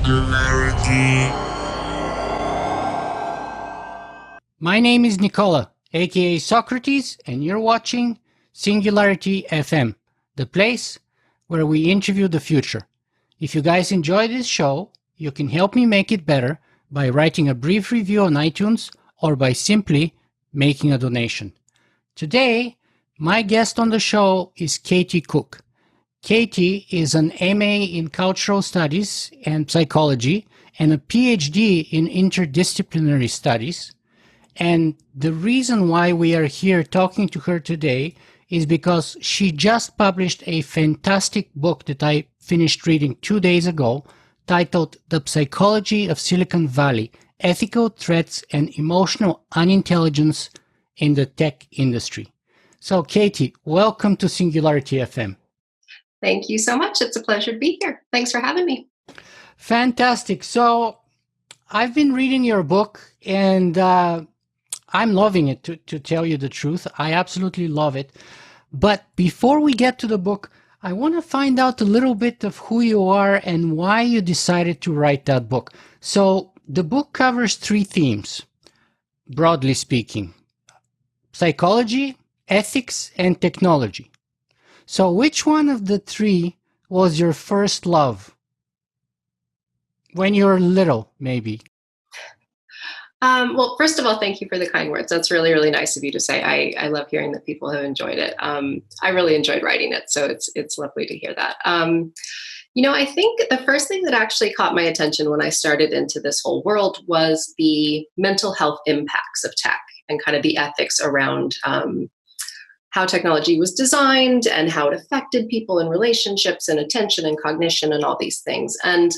Singularity. My name is Nicola, aka Socrates, and you're watching Singularity FM, the place where we interview the future. If you guys enjoy this show, you can help me make it better by writing a brief review on iTunes or by simply making a donation. Today, my guest on the show is Katy Cook. Katy is an MA in Cultural Studies and Psychology and a PhD in Interdisciplinary Studies. And the reason why we are here talking to her today is because she just published a fantastic book that I finished reading 2 days ago titled The Psychology of Silicon Valley, Ethical Threats and Emotional Unintelligence in the Tech Industry. So, Katy, welcome to Singularity FM. Thank you so much. It's a pleasure to be here. Thanks for having me. Fantastic. So, I've been reading your book and I'm loving it, to tell you the truth. I absolutely love it. But before we get to the book, I want to find out a little bit of who you are and why you decided to write that book. So the book covers three themes, broadly speaking: psychology, ethics, and technology. So which one of the three was your first love? When you were little, maybe. Well, first of all, thank you for the kind words. That's really, really nice of you to say. I love hearing that people have enjoyed it. I really enjoyed writing it, so it's lovely to hear that. I think the first thing that actually caught my attention when I started into this whole world was the mental health impacts of tech and kind of the ethics around how technology was designed and how it affected people in relationships and attention and cognition and all these things. And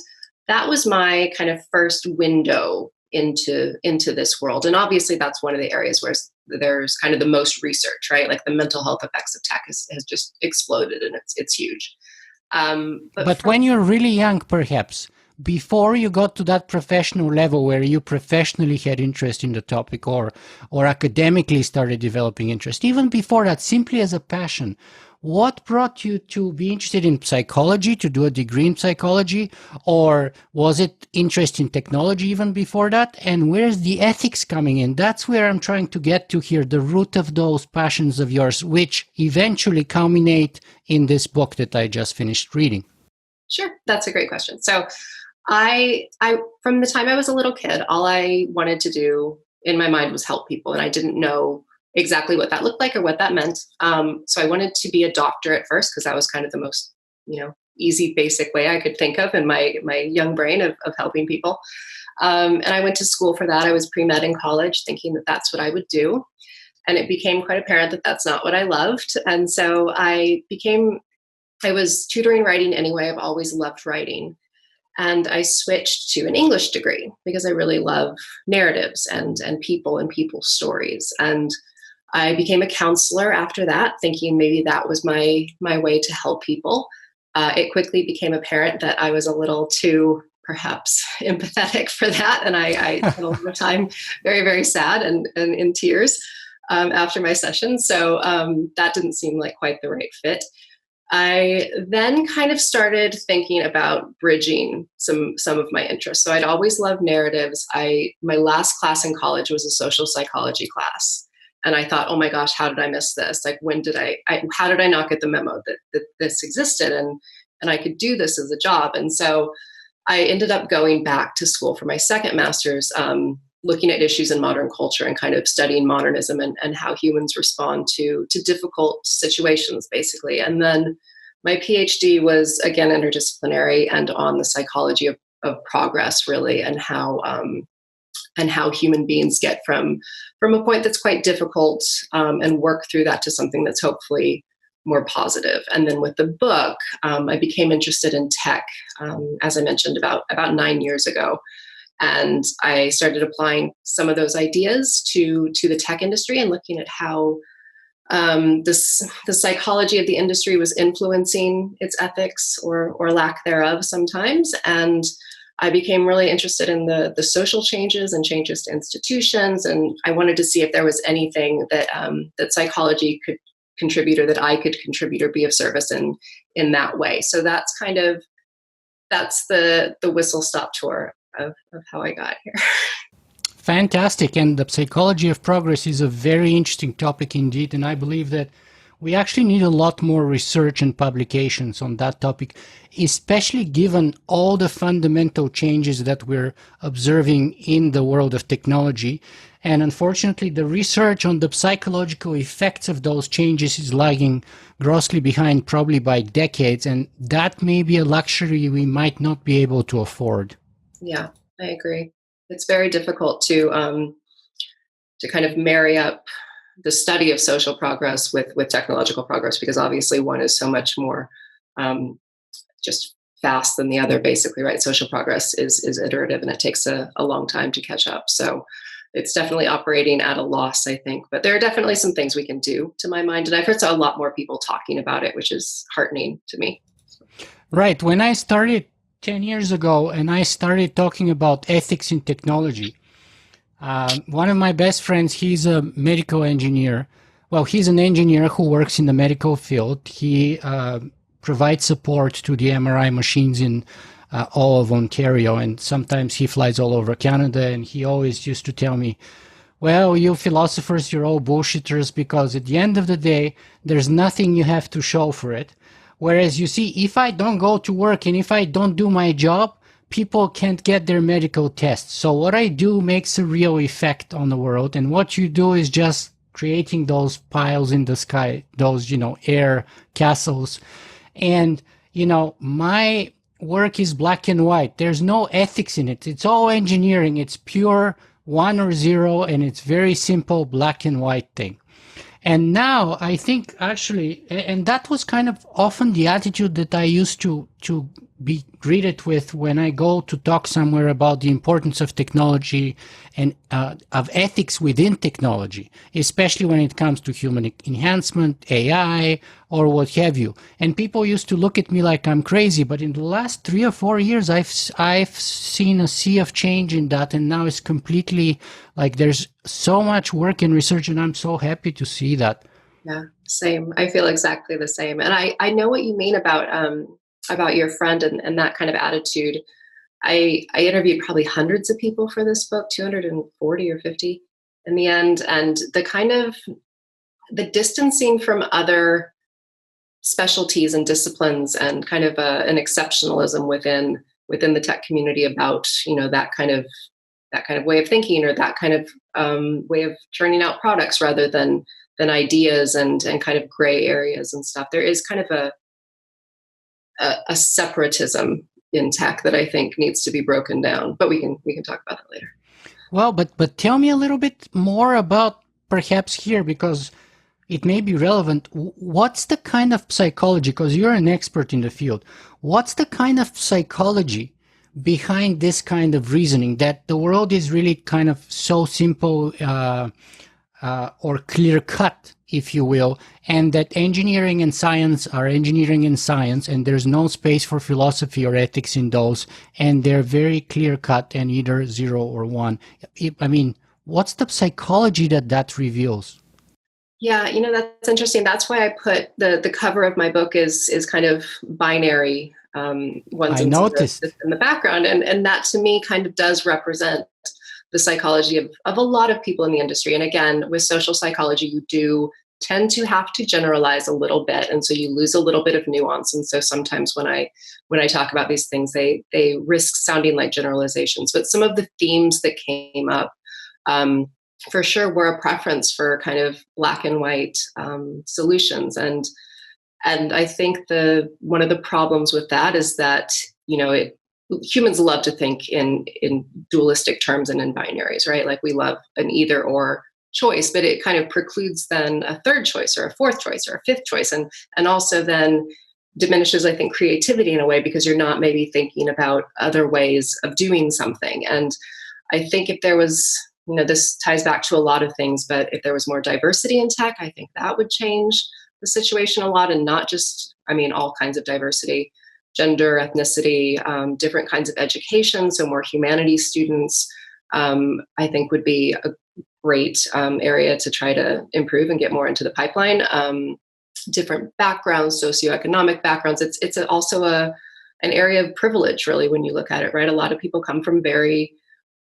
that was my kind of first window into this world. And obviously that's one of the areas where there's kind of the most research, right? Like the mental health effects of tech has just exploded, and it's huge. But when you're really young, perhaps, before you got to that professional level where you professionally had interest in the topic or academically started developing interest, even before that, simply as a passion, what brought you to be interested in psychology, to do a degree in psychology, or was it interest in technology even before that? And where's the ethics coming in? That's where I'm trying to get to here, the root of those passions of yours, which eventually culminate in this book that I just finished reading. Sure, that's a great question. So I from the time I was a little kid, all I wanted to do in my mind was help people, and I didn't know exactly what that looked like or what that meant. So I wanted to be a doctor at first because that was kind of the most, easy, basic way I could think of in my young brain of helping people. And I went to school for that. I was pre-med in college thinking that that's what I would do. And it became quite apparent that that's not what I loved. And so I was tutoring writing anyway. I've always loved writing. And I switched to an English degree because I really love narratives and people and people's stories. And I became a counselor after that, thinking maybe that was my way to help people. It quickly became apparent that I was a little too, perhaps, empathetic for that. And I spent a lot of time very, very sad and in tears after my session. So that didn't seem like quite the right fit. I then kind of started thinking about bridging some of my interests. So I'd always loved narratives. My last class in college was a social psychology class. And I thought, oh my gosh, how did I miss this? Like, how did I not get the memo that this existed and I could do this as a job? And so I ended up going back to school for my second master's, looking at issues in modern culture and kind of studying modernism and how humans respond to difficult situations, basically. And then my PhD was, again, interdisciplinary and on the psychology of progress, really, and how human beings get from a point that's quite difficult and work through that to something that's hopefully more positive. And then with the book, I became interested in tech, as I mentioned, about 9 years ago. And I started applying some of those ideas to the tech industry and looking at how the psychology of the industry was influencing its ethics or lack thereof sometimes. And I became really interested in the social changes and changes to institutions. And I wanted to see if there was anything that psychology could contribute or that I could contribute or be of service in that way. So that's kind of that's the whistle stop tour of how I got here. Fantastic. And the psychology of progress is a very interesting topic indeed. And I believe that we actually need a lot more research and publications on that topic, especially given all the fundamental changes that we're observing in the world of technology. And unfortunately, the research on the psychological effects of those changes is lagging grossly behind, probably by decades. And that may be a luxury we might not be able to afford. Yeah, I agree. It's very difficult to kind of marry up the study of social progress with technological progress, because obviously one is so much more just fast than the other, basically, right? Social progress is iterative, and it takes a long time to catch up. So it's definitely operating at a loss, I think. But there are definitely some things we can do, to my mind. And I've heard a lot more people talking about it, which is heartening to me. Right. When I started 10 years ago and I started talking about ethics in technology, one of my best friends, he's a medical engineer. Well, he's an engineer who works in the medical field. He provides support to the MRI machines in all of Ontario, and sometimes he flies all over Canada, and he always used to tell me, well, you philosophers, you're all bullshitters, because at the end of the day, there's nothing you have to show for it. Whereas you see, if I don't go to work and if I don't do my job, people can't get their medical tests. So what I do makes a real effect on the world. And what you do is just creating those piles in the sky, those, air castles. And, my work is black and white. There's no ethics in it. It's all engineering. It's pure 1 or 0, and it's very simple black and white thing. And now I think actually, and that was kind of often the attitude that I used to be greeted with when I go to talk somewhere about the importance of technology and of ethics within technology, especially when it comes to human enhancement, AI, or what have you. And people used to look at me like I'm crazy, but in the last 3 or 4 years, I've seen a sea of change in that, and now it's completely like there's so much work and research, and I'm so happy to see that. Yeah, same. I feel exactly the same. And I know what you mean about your friend and that kind of attitude. I interviewed probably hundreds of people for this book, 240 or 50 in the end. And the kind of the distancing from other specialties and disciplines, and kind of an exceptionalism within the tech community about, that kind of way of thinking, or that kind of way of churning out products rather than ideas and kind of gray areas and stuff. There is kind of a separatism in tech that I think needs to be broken down, but we can talk about that later. Well, but tell me a little bit more about perhaps here, because it may be relevant. What's the kind of psychology, because you're an expert in the field, what's the kind of psychology behind this kind of reasoning that the world is really kind of so simple or clear cut, if you will, and that engineering and science are engineering and science, and there's no space for philosophy or ethics in those, and they're very clear cut and either 0 or 1. I mean, what's the psychology that reveals? Yeah, that's interesting. That's why I put the cover of my book is kind of binary. Ones I noticed in the background, and that to me kind of does represent the psychology of a lot of people in the industry. And again, with social psychology, you do tend to have to generalize a little bit, and so you lose a little bit of nuance. And so sometimes when I talk about these things, they risk sounding like generalizations. But some of the themes that came up, for sure, were a preference for kind of black and white solutions. And I think one of the problems with that is that, humans love to think in dualistic terms and in binaries, right? Like we love an either or choice, but it kind of precludes then a third choice or a fourth choice or a fifth choice. And also then diminishes, I think, creativity in a way, because you're not maybe thinking about other ways of doing something. And I think if there was, this ties back to a lot of things, but if there was more diversity in tech, I think that would change the situation a lot. And not just, all kinds of diversity, gender, ethnicity, different kinds of education. So more humanities students, I think would be a great area to try to improve and get more into the pipeline. Different backgrounds, socioeconomic backgrounds. It's also an area of privilege, really, when you look at it, right? A lot of people come from very,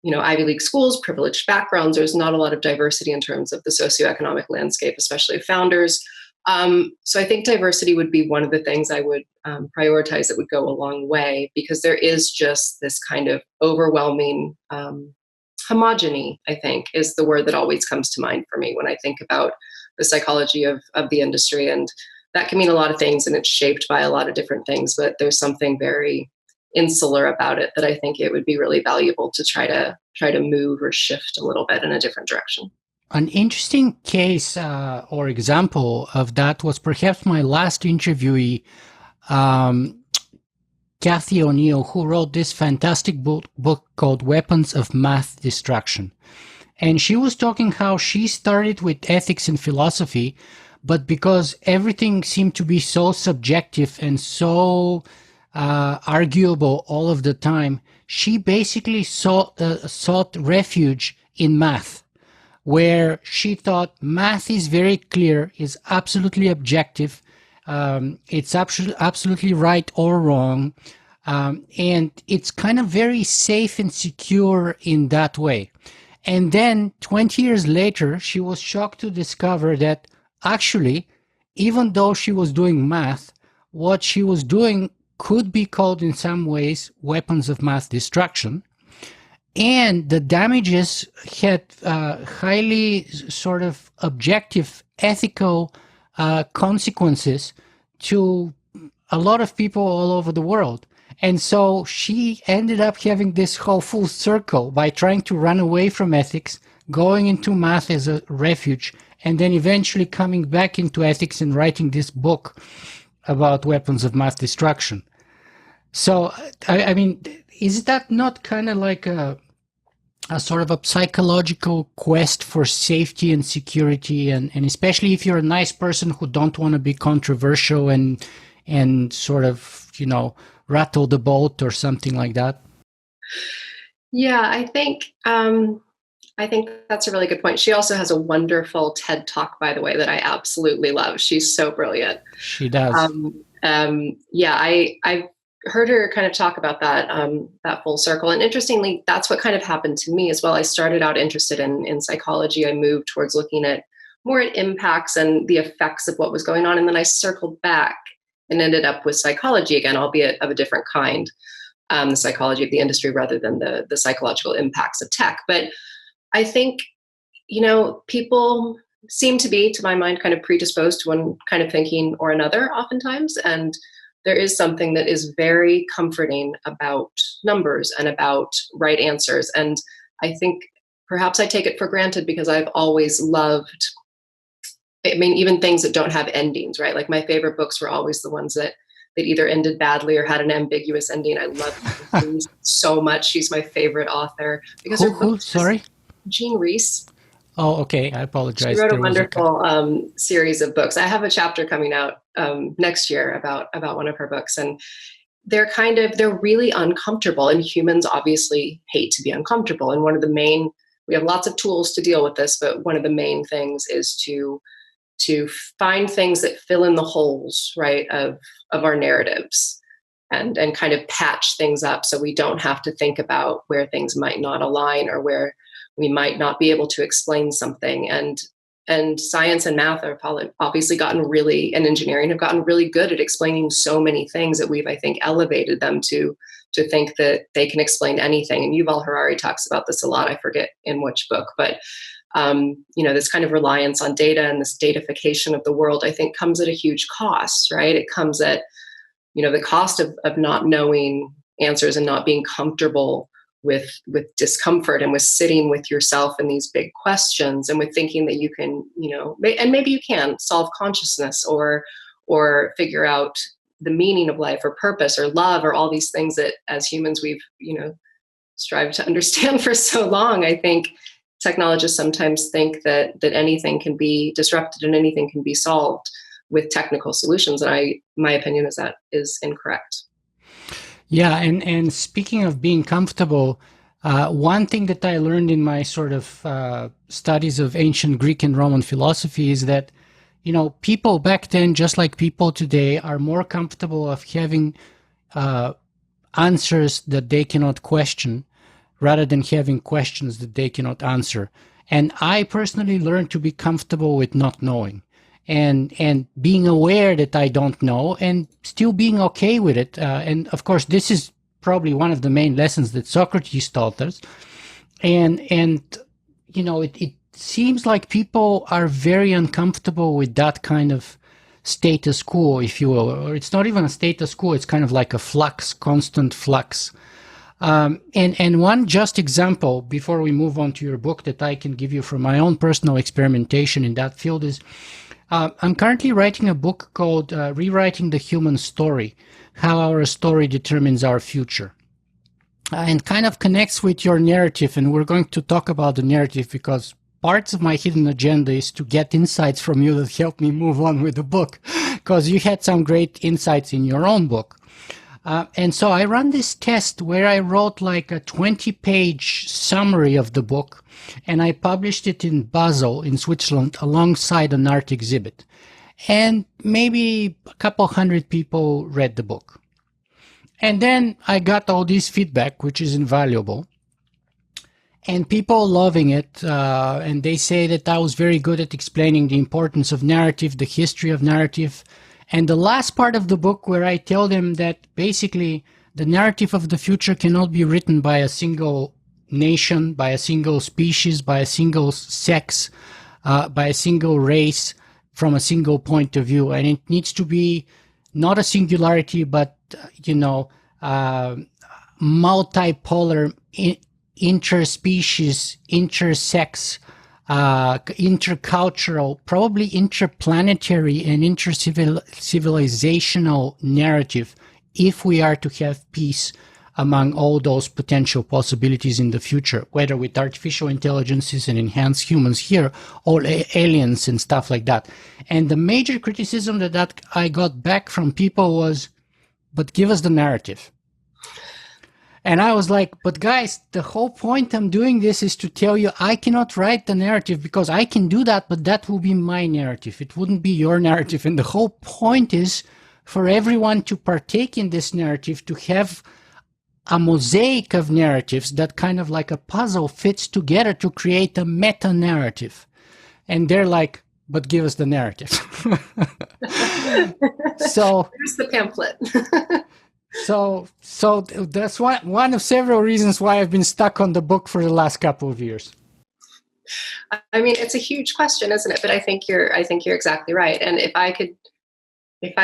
Ivy League schools, privileged backgrounds. There's not a lot of diversity in terms of the socioeconomic landscape, especially of founders. So I think diversity would be one of the things I would prioritize that would go a long way, because there is just this kind of overwhelming homogeny, I think, is the word that always comes to mind for me when I think about the psychology of the industry. And that can mean a lot of things, and it's shaped by a lot of different things, but there's something very insular about it that I think it would be really valuable to try to move or shift a little bit in a different direction. An interesting case or example of that was perhaps my last interviewee, Kathy O'Neill, who wrote this fantastic book called Weapons of Math Destruction. And she was talking how she started with ethics and philosophy, but because everything seemed to be so subjective and so arguable all of the time, she basically sought refuge in math, where she thought math is very clear, is absolutely objective, it's absolutely right or wrong, and it's kind of very safe and secure in that way. And then 20 years later, she was shocked to discover that actually, even though she was doing math, what she was doing could be called in some ways weapons of mass destruction. And the damages had highly sort of objective ethical consequences to a lot of people all over the world. And so she ended up having this whole full circle by trying to run away from ethics, going into math as a refuge, and then eventually coming back into ethics and writing this book about weapons of mass destruction. So, I mean, is that not kind of like a sort of a psychological quest for safety and security, and especially if you're a nice person who don't want to be controversial and sort of, rattle the boat or something like that? Yeah, I think that's a really good point. She also has a wonderful TED Talk, by the way, that I absolutely love. She's so brilliant. She does. Yeah, I heard her kind of talk about that full circle. And interestingly, that's what kind of happened to me as well. I started out interested in psychology. I moved towards looking at more at impacts and the effects of what was going on. And then I circled back and ended up with psychology again, albeit of a different kind, the psychology of the industry rather than the psychological impacts of tech. But I think, people seem to be, to my mind, kind of predisposed to one kind of thinking or another oftentimes. And there is something that is very comforting about numbers and about right answers. And I think perhaps I take it for granted because I've always loved, even things that don't have endings, right? Like my favorite books were always the ones that either ended badly or had an ambiguous ending. I love Jean so much. She's my favorite author. Because who? Sorry? Jean Reese. Oh, okay. I apologize. She wrote a wonderful series of books. I have a chapter coming out next year about one of her books, and they're really uncomfortable. And humans obviously hate to be uncomfortable. And we have lots of tools to deal with this, but one of the main things is to find things that fill in the holes, right, of our narratives, and kind of patch things up so we don't have to think about where things might not align or where we might not be able to explain something. And science and math have obviously and engineering have gotten really good at explaining so many things that we've, I think, elevated them to think that they can explain anything. And Yuval Harari talks about this a lot. I forget in which book, but this kind of reliance on data and this datafication of the world, I think, comes at a huge cost, right? It comes at, the cost of not knowing answers and not being comfortable with discomfort and with sitting with yourself in these big questions and with thinking that you can, and maybe you can solve consciousness or figure out the meaning of life or purpose or love or all these things that as humans we've, strived to understand for so long. I think technologists sometimes think that anything can be disrupted and anything can be solved with technical solutions. And my opinion is that is incorrect. Yeah, and speaking of being comfortable, one thing that I learned in my sort of studies of ancient Greek and Roman philosophy is that, people back then, just like people today, are more comfortable of having answers that they cannot question rather than having questions that they cannot answer. And I personally learned to be comfortable with not knowing and being aware that I don't know and still being okay with it. And of course, this is probably one of the main lessons that Socrates taught us. And you know, it seems like people are very uncomfortable with that kind of status quo, if you will. Or it's not even a status quo, it's kind of like a flux, constant flux. And one just example before we move on to your book that I can give you from my own personal experimentation in that field is I'm currently writing a book called Rewriting the Human Story, How Our Story Determines Our Future. And kind of connects with your narrative, and we're going to talk about the narrative because parts of my hidden agenda is to get insights from you that help me move on with the book, because you had some great insights in your own book. And so I ran this test where I wrote like a 20-page summary of the book, and I published it in Basel in Switzerland alongside an art exhibit. And maybe a couple hundred people read the book. And then I got all this feedback, which is invaluable. And people loving it, and they say that I was very good at explaining the importance of narrative, the history of narrative. And the last part of the book where I tell them that basically the narrative of the future cannot be written by a single nation, by a single species, by a single sex, by a single race, from a single point of view. And it needs to be not a singularity, but, multipolar, interspecies, intersex, intercultural, probably interplanetary and intercivilizational narrative if we are to have peace among all those potential possibilities in the future, whether with artificial intelligences and enhanced humans here or aliens and stuff like that. And the major criticism that I got back from people was, but give us the narrative. And I was like, but guys, the whole point I'm doing this is to tell you I cannot write the narrative because I can do that, but that will be my narrative. It wouldn't be your narrative. And the whole point is for everyone to partake in this narrative, to have a mosaic of narratives that kind of like a puzzle fits together to create a meta-narrative. And they're like, but give us the narrative. So here's the pamphlet. So that's one of several reasons why I've been stuck on the book for the last couple of years. I mean, it's a huge question, isn't it? But I think you're exactly right. And if I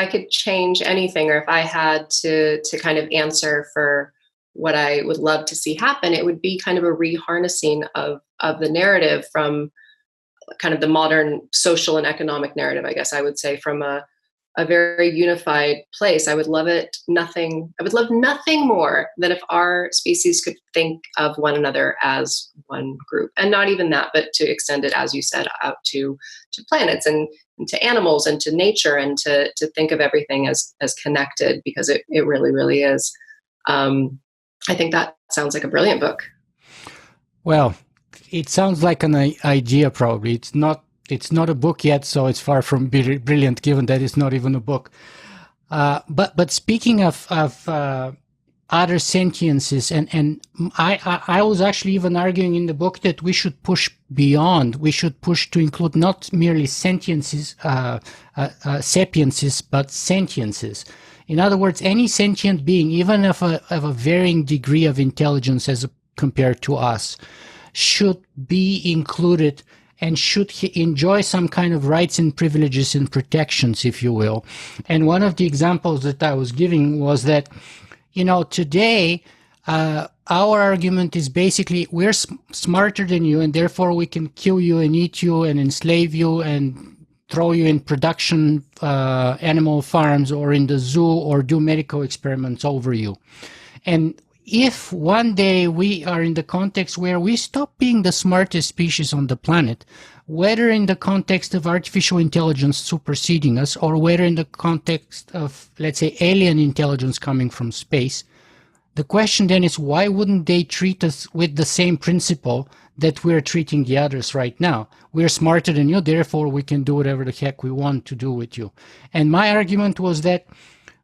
could change anything, or if I had to kind of answer for what I would love to see happen, it would be kind of a reharnessing of the narrative from kind of the modern social and economic narrative, I guess I would say, from a very unified place. I would love nothing more than if our species could think of one another as one group, and not even that, but to extend it, as you said, out to planets and to animals and to nature, and to think of everything as connected, because it really, really is. I think that sounds like a brilliant book. Well, it sounds like an idea, probably. It's not a book yet, so it's far from brilliant, given that it's not even a book. But speaking of other sentiences, and I was actually even arguing in the book that we should push beyond. We should push to include not merely sentiences, sapiences, but sentiences. In other words, any sentient being, even of a varying degree of intelligence as compared to us, should be included and should enjoy some kind of rights and privileges and protections, if you will. And one of the examples that I was giving was that, today, our argument is basically we're smarter than you, and therefore we can kill you and eat you and enslave you and throw you in production animal farms or in the zoo or do medical experiments over you. And if one day we are in the context where we stop being the smartest species on the planet, whether in the context of artificial intelligence superseding us, or whether in the context of, let's say, alien intelligence coming from space, the question then is, why wouldn't they treat us with the same principle that we're treating the others right now? We're smarter than you, therefore we can do whatever the heck we want to do with you. And my argument was that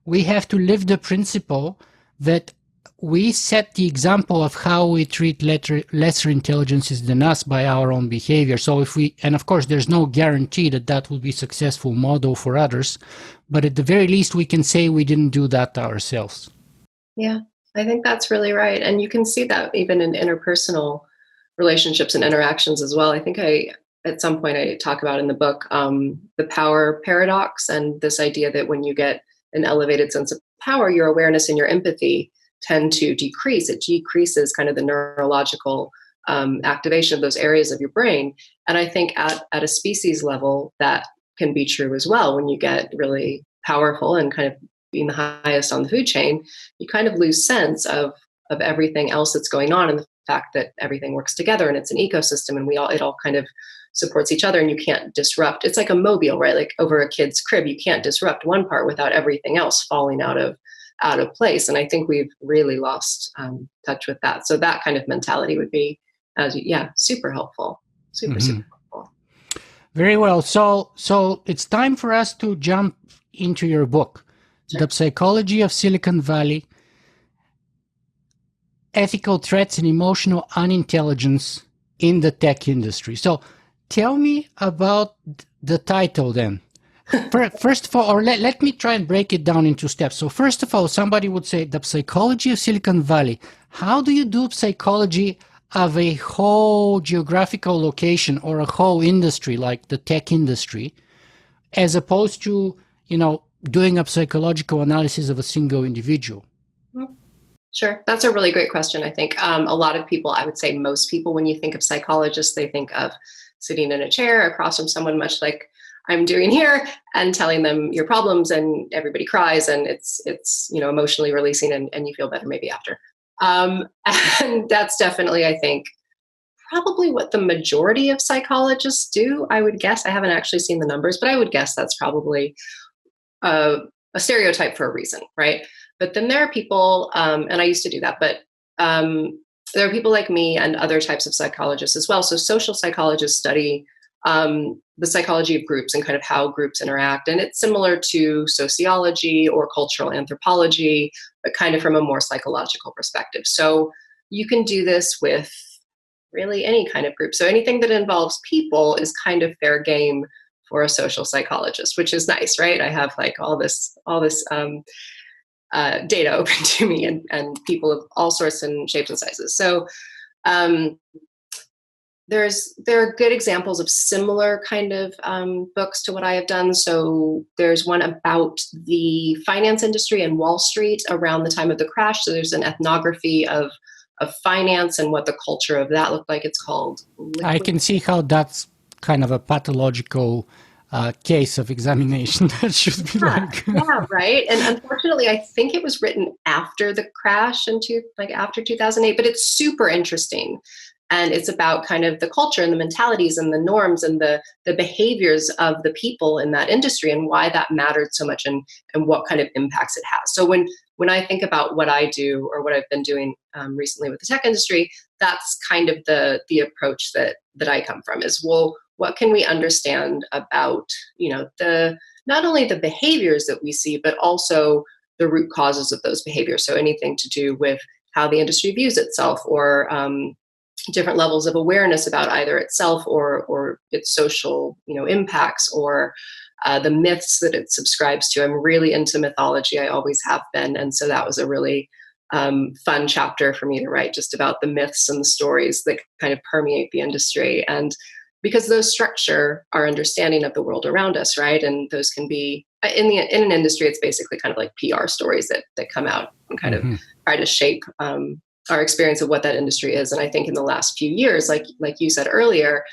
we have to live the principle that we set the example of how we treat lesser intelligences than us by our own behavior. So and of course, there's no guarantee that that will be a successful model for others, but at the very least, we can say we didn't do that ourselves. Yeah, I think that's really right. And you can see that even in interpersonal relationships and interactions as well. I think at some point I talk about in the book the power paradox, and this idea that when you get an elevated sense of power, your awareness and your empathy tend to decrease. It decreases kind of the neurological activation of those areas of your brain. And I think at a species level, that can be true as well. When you get really powerful and kind of being the highest on the food chain, you kind of lose sense of everything else that's going on, and the fact that everything works together and it's an ecosystem, and it all kind of supports each other, and you can't disrupt. It's like a mobile, right? Like over a kid's crib, you can't disrupt one part without everything else falling out of place. And I think we've really lost touch with that. So that kind of mentality would be, super helpful. Super helpful. Very well. So it's time for us to jump into your book, sure. The Psychology of Silicon Valley, Ethical Threats and Emotional Unintelligence in the Tech Industry. So tell me about the title then. First of all, or let me try and break it down into steps. So first of all, somebody would say the psychology of Silicon Valley. How do you do psychology of a whole geographical location or a whole industry like the tech industry, as opposed to, doing a psychological analysis of a single individual? Sure. That's a really great question. I think a lot of people, I would say most people, when you think of psychologists, they think of sitting in a chair across from someone, much like I'm doing here, and telling them your problems, and everybody cries, and it's emotionally releasing, and you feel better maybe after. And that's definitely, I think, probably what the majority of psychologists do. I would guess. I haven't actually seen the numbers, but I would guess that's probably a stereotype for a reason, right? But then there are people, and I used to do that, but there are people like me and other types of psychologists as well. So social psychologists study the psychology of groups and kind of how groups interact. And it's similar to sociology or cultural anthropology, but kind of from a more psychological perspective. So you can do this with really any kind of group. So anything that involves people is kind of fair game for a social psychologist, which is nice, right? I have like all this data open to me, and people of all sorts and shapes and sizes. So there are good examples of similar kind of books to what I have done. So there's one about the finance industry and Wall Street around the time of the crash. So there's an ethnography of finance and what the culture of that looked like. It's called Liquid. I can see how that's kind of a pathological case of examination. That should be yeah, right. And unfortunately, I think it was written after the crash after 2008, but it's super interesting. And it's about kind of the culture and the mentalities and the norms and the behaviors of the people in that industry, and why that mattered so much, and what kind of impacts it has. So when I think about what I do or what I've been doing recently with the tech industry, that's kind of the approach that I come from is, well, what can we understand about, not only the behaviors that we see, but also the root causes of those behaviors. So anything to do with how the industry views itself, or different levels of awareness about either itself or its social, impacts, or the myths that it subscribes to. I'm really into mythology. I always have been. And so that was a really fun chapter for me to write, just about the myths and the stories that kind of permeate the industry. And because those structure our understanding of the world around us, right? And those can be, in an industry, it's basically kind of like PR stories that come out and kind of try to shape our experience of what that industry is. And I think in the last few years, like you said earlier,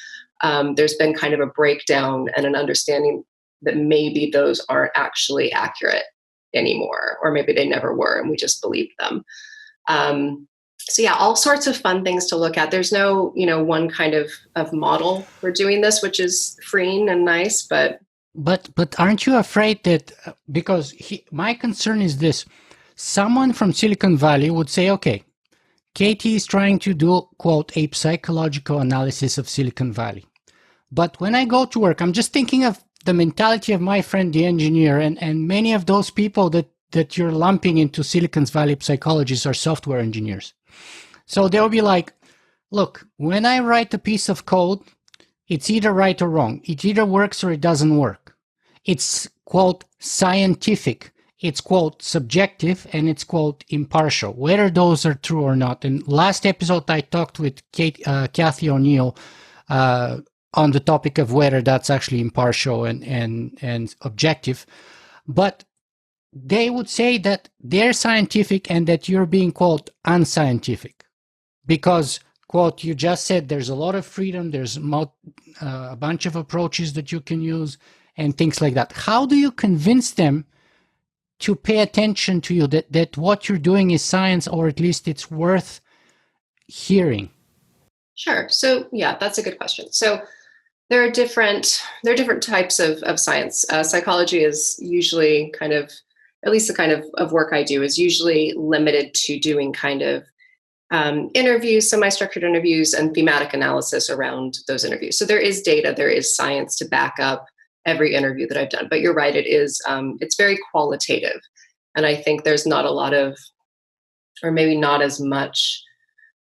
there's been kind of a breakdown and an understanding that maybe those aren't actually accurate anymore, or maybe they never were and we just believed them. So yeah, all sorts of fun things to look at. There's no, one kind of model for doing this, which is freeing and nice, but aren't you afraid that, because my concern is this, someone from Silicon Valley would say, okay, Katy is trying to do, quote, a psychological analysis of Silicon Valley. But when I go to work, I'm just thinking of the mentality of my friend, the engineer, and many of those people that that you're lumping into Silicon Valley psychologists are software engineers. So they'll be like, look, when I write a piece of code, it's either right or wrong. It either works or it doesn't work. It's, quote, scientific. It's, quote, subjective, and it's, quote, impartial, whether those are true or not. And last episode, I talked with Kathy O'Neill on the topic of whether that's actually impartial and objective. But they would say that they're scientific and that you're being, quote, unscientific. Because, quote, you just said there's a lot of freedom, there's a bunch of approaches that you can use and things like that. How do you convince them to pay attention to you, that what you're doing is science, or at least it's worth hearing? Sure. So yeah, that's a good question. So there are different types of science. Psychology is usually kind of, at least the kind of work I do is usually limited to doing kind of interviews, semi-structured interviews, and thematic analysis around those interviews. So there is data, there is science to back up every interview that I've done. But you're right, it is it's very qualitative, and I think there's not a lot of, or maybe not as much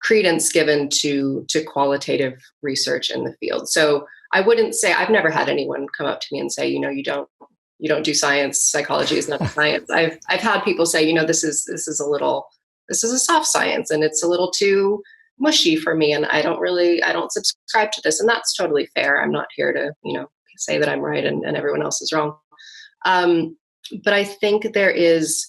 credence given to qualitative research in the field. So I wouldn't say, I've never had anyone come up to me and say, you don't do science. Psychology is not science. I've had people say, this is a soft science and it's a little too mushy for me. And I don't subscribe to this. And that's totally fair. I'm not here to, say that I'm right and everyone else is wrong. But I think there is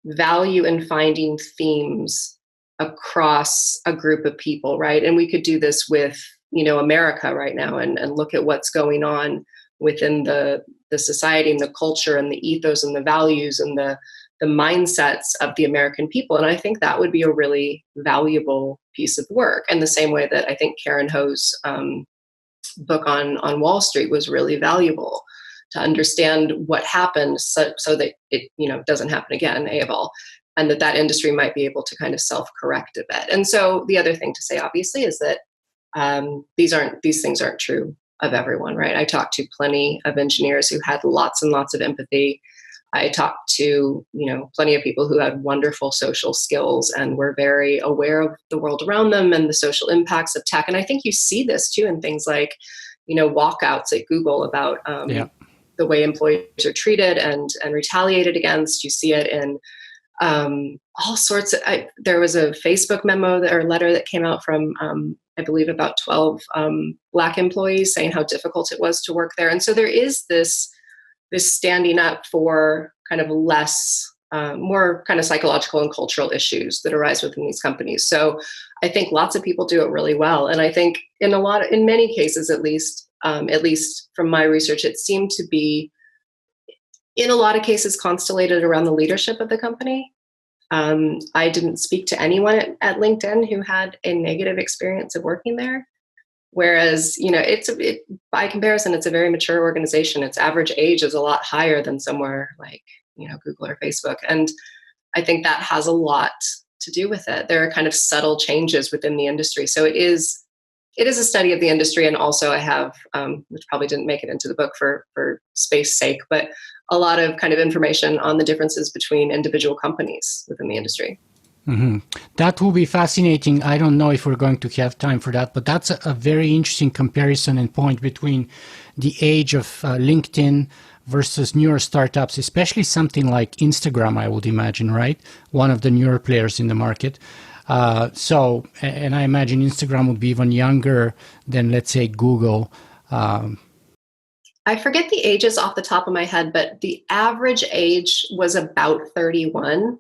value in finding themes across a group of people, right? And we could do this with, America right now and look at what's going on within the society and the culture and the ethos and the values and the mindsets of the American people. And I think that would be a really valuable piece of work. And the same way that I think Karen Ho's book on Wall Street was really valuable to understand what happened so that it, doesn't happen again, A of all, and that industry might be able to kind of self-correct a bit. And so the other thing to say, obviously, is that these things aren't true of everyone, right? I talked to plenty of engineers who had lots and lots of empathy. I talked to, plenty of people who had wonderful social skills and were very aware of the world around them and the social impacts of tech. And I think you see this too in things like, walkouts at Google about the way employees are treated and retaliated against. You see it in all sorts of, there was a Facebook memo or letter that came out from, I believe about 12 Black employees saying how difficult it was to work there. And so there is this standing up for kind of less, more kind of psychological and cultural issues that arise within these companies. So I think lots of people do it really well. And I think in many cases, at least from my research, it seemed to be in a lot of cases constellated around the leadership of the company. I didn't speak to anyone at LinkedIn who had a negative experience of working there. Whereas, by comparison, it's a very mature organization. Its average age is a lot higher than somewhere like, Google or Facebook. And I think that has a lot to do with it. There are kind of subtle changes within the industry. So it is a study of the industry. And also I have, which probably didn't make it into the book for space sake, but a lot of kind of information on the differences between individual companies within the industry. Mm-hmm. That will be fascinating. I don't know if we're going to have time for that, but that's a very interesting comparison and point between the age of LinkedIn versus newer startups, especially something like Instagram, I would imagine, right? One of the newer players in the market. And I imagine Instagram would be even younger than, let's say, Google. I forget the ages off the top of my head, but the average age was about 31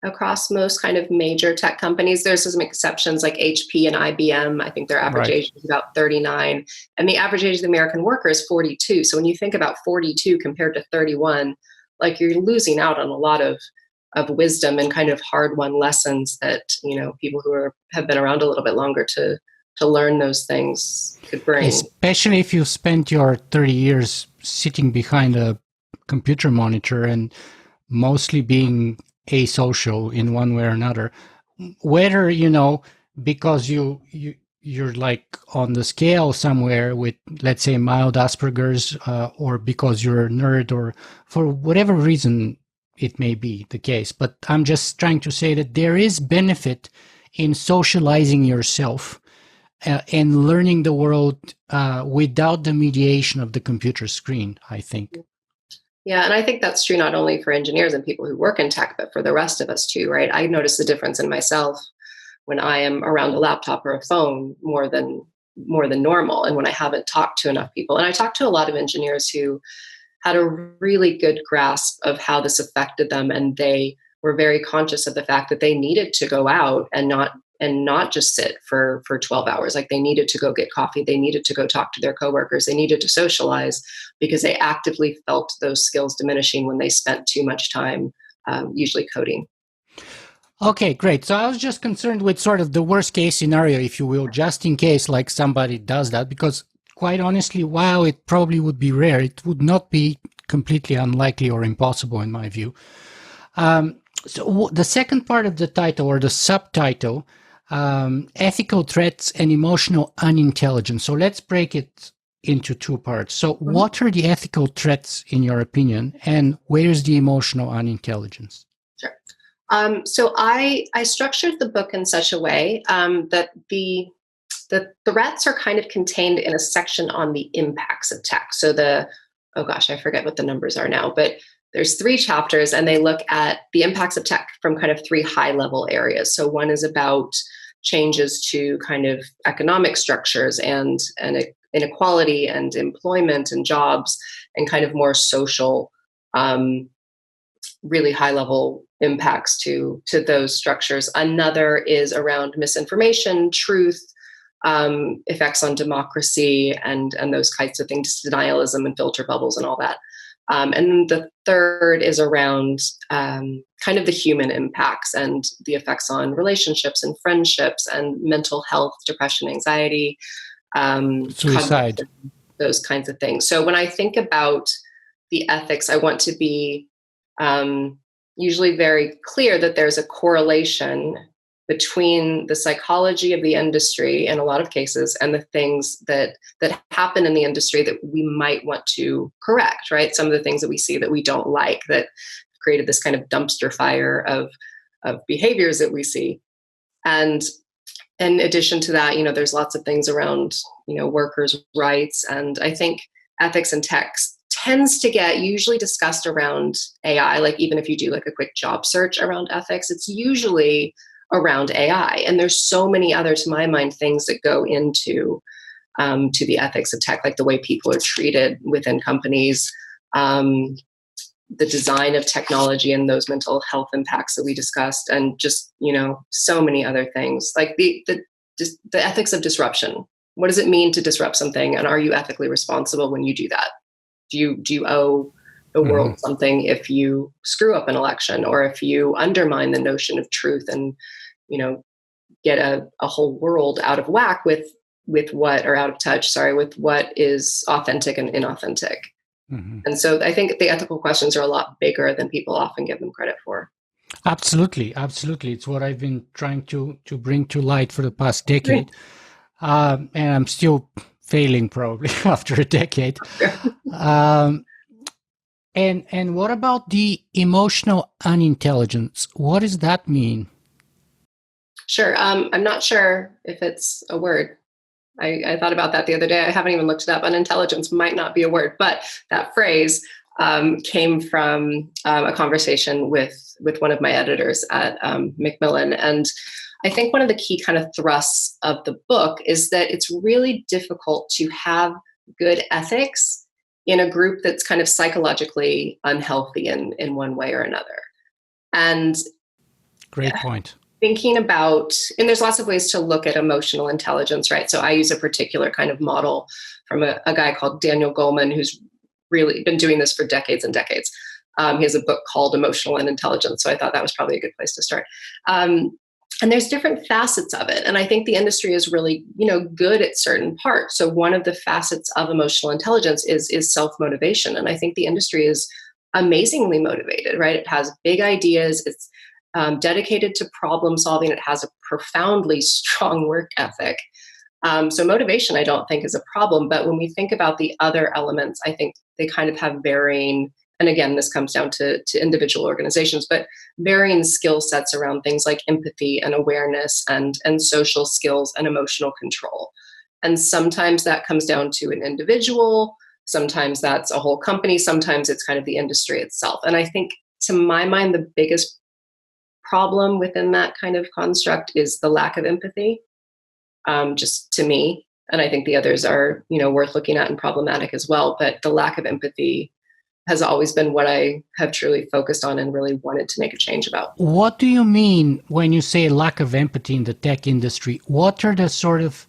across most kind of major tech companies. There's some exceptions like HP and IBM. I think their average age is about 39. And the average age of the American worker is 42. So when you think about 42 compared to 31, like you're losing out on a lot of wisdom and kind of hard-won lessons that, people who have been around a little bit longer to learn those things could bring. Especially if you spent your 30 years sitting behind a computer monitor and mostly being asocial in one way or another, whether, because you're like on the scale somewhere with, let's say, mild Asperger's, or because you're a nerd, or for whatever reason it may be the case. But I'm just trying to say that there is benefit in socializing yourself and learning the world without the mediation of the computer screen, I think. Yeah, and I think that's true not only for engineers and people who work in tech, but for the rest of us too, right? I notice the difference in myself when I am around a laptop or a phone more than normal, and when I haven't talked to enough people. And I talked to a lot of engineers who had a really good grasp of how this affected them, and they were very conscious of the fact that they needed to go out and not just sit for 12 hours. Like, they needed to go get coffee, they needed to go talk to their coworkers, they needed to socialize, because they actively felt those skills diminishing when they spent too much time usually coding. Okay, great. So I was just concerned with sort of the worst case scenario, if you will, just in case like somebody does that, because quite honestly, while it probably would be rare, it would not be completely unlikely or impossible in my view. So the second part of the title, or the subtitle, ethical threats and emotional unintelligence. So let's break it into two parts. So what are the ethical threats in your opinion, and where's the emotional unintelligence? Sure. So I structured the book in such a way that the threats are kind of contained in a section on the impacts of tech. So oh gosh, I forget what the numbers are now, but there's 3 chapters, and they look at the impacts of tech from kind of 3 high level areas. So one is about changes to kind of economic structures and inequality and employment and jobs, and kind of more social, really high level impacts to those structures. Another is around misinformation, truth, effects on democracy, and those kinds of things, denialism and filter bubbles and all that. And the third is around kind of the human impacts and the effects on relationships and friendships and mental health, depression, anxiety, Suicide, those kinds of things. So when I think about the ethics, I want to be usually very clear that there's a correlation between the psychology of the industry in a lot of cases and the things that happen in the industry that we might want to correct, right? Some of the things that we see that we don't like, that created this kind of dumpster fire of behaviors that we see. And in addition to that, there's lots of things around, workers' rights. And I think ethics and tech tends to get usually discussed around AI. Like, even if you do like a quick job search around ethics, it's usually around AI. And there's so many other, to my mind, things that go into to the ethics of tech, like the way people are treated within companies, the design of technology and those mental health impacts that we discussed, and just, so many other things, like the ethics of disruption. What does it mean to disrupt something? And are you ethically responsible when you do that? Do you owe the world something if you screw up an election, or if you undermine the notion of truth and, get a whole world out of whack with what, or out of touch, sorry, with what is authentic and inauthentic. And so I think the ethical questions are a lot bigger than people often give them credit for. Absolutely. It's what I've been trying to bring to light for the past decade. And I'm still failing probably after a decade. And what about the emotional unintelligence? What does that mean? Sure. I'm not sure if it's a word. I thought about that the other day. I haven't even looked it up. Unintelligence might not be a word, but that phrase came from a conversation with one of my editors at Macmillan. And I think one of the key kind of thrusts of the book is that it's really difficult to have good ethics in a group that's kind of psychologically unhealthy in one way or another. And great point. Thinking about, and there's lots of ways to look at emotional intelligence, right? So I use a particular kind of model from a guy called Daniel Goleman, who's really been doing this for decades and decades. He has a book called Emotional Unintelligence. So I thought that was probably a good place to start. And there's different facets of it. And I think the industry is really, good at certain parts. So one of the facets of emotional intelligence is self-motivation. And I think the industry is amazingly motivated, right? It has big ideas. It's dedicated to problem solving. It has a profoundly strong work ethic. So motivation, I don't think, is a problem. But when we think about the other elements, I think they kind of have varying and again, this comes down to individual organizations, but varying skill sets around things like empathy and awareness and social skills and emotional control. And sometimes that comes down to an individual, sometimes that's a whole company, sometimes it's kind of the industry itself. And I think, to my mind, the biggest problem within that kind of construct is the lack of empathy, just to me. And I think the others are, worth looking at and problematic as well. But the lack of empathy has always been what I have truly focused on and really wanted to make a change about. What do you mean when you say lack of empathy in the tech industry? What are the sort of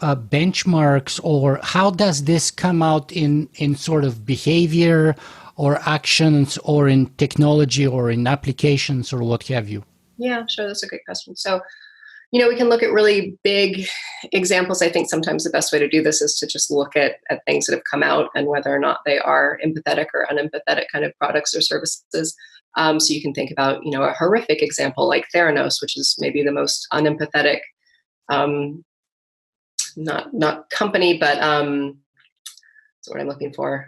benchmarks, or how does this come out in sort of behavior or actions or in technology or in applications or what have you? Yeah, sure. That's a great question. So, we can look at really big examples. I think sometimes the best way to do this is to just look at things that have come out and whether or not they are empathetic or unempathetic kind of products or services. So you can think about, a horrific example like Theranos, which is maybe the most unempathetic, not company, but that's what I'm looking for.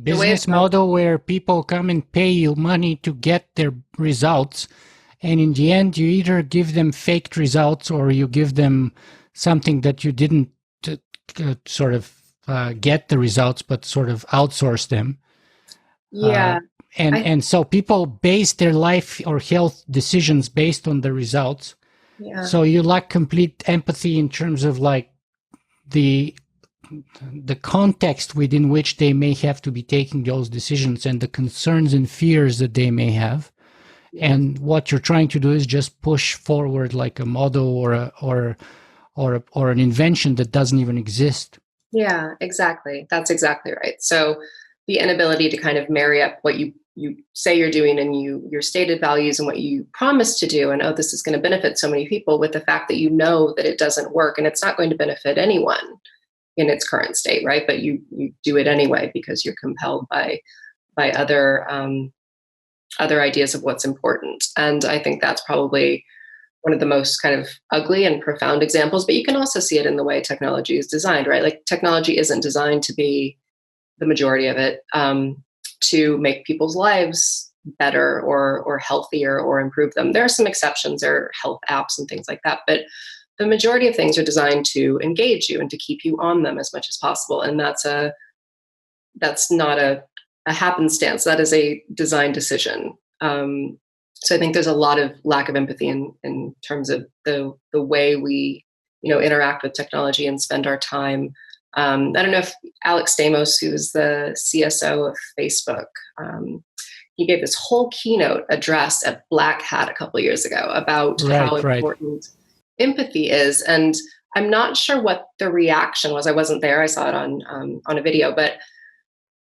Business model where people come and pay you money to get their results, and in the end you either give them faked results or you give them something that you didn't sort of get the results but sort of outsource them. Yeah. And so people base their life or health decisions based on the results. Yeah. So you lack complete empathy in terms of like the context within which they may have to be taking those decisions and the concerns and fears that they may have. And what you're trying to do is just push forward like a model or an invention that doesn't even exist. Yeah, exactly. That's exactly right. So the inability to kind of marry up what you say you're doing and your stated values and what you promise to do, and this is going to benefit so many people, with the fact that that it doesn't work and it's not going to benefit anyone in its current state, right? But you do it anyway because you're compelled by other ideas of what's important. And I think that's probably one of the most kind of ugly and profound examples. But you can also see it in the way technology is designed, right? Like technology isn't designed to be the majority of it, to make people's lives better or healthier or improve them. There are some exceptions, there are health apps and things like that, but the majority of things are designed to engage you and to keep you on them as much as possible. And that's not a happenstance. That is a design decision. So I think there's a lot of lack of empathy in terms of the way we, interact with technology and spend our time. I don't know if Alex Stamos, who's the CSO of Facebook, he gave this whole keynote address at Black Hat a couple of years ago about how important empathy is. And I'm not sure what the reaction was. I wasn't there. I saw it on a video, but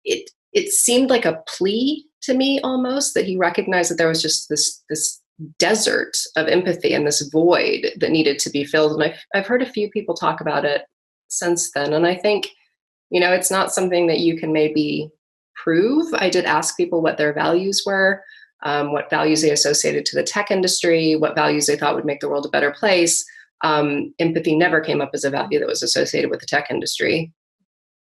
it seemed like a plea to me almost, that he recognized that there was just this desert of empathy and this void that needed to be filled. And I've heard a few people talk about it since then. And I think, it's not something that you can maybe prove. I did ask people what their values were, what values they associated to the tech industry, what values they thought would make the world a better place. Empathy never came up as a value that was associated with the tech industry,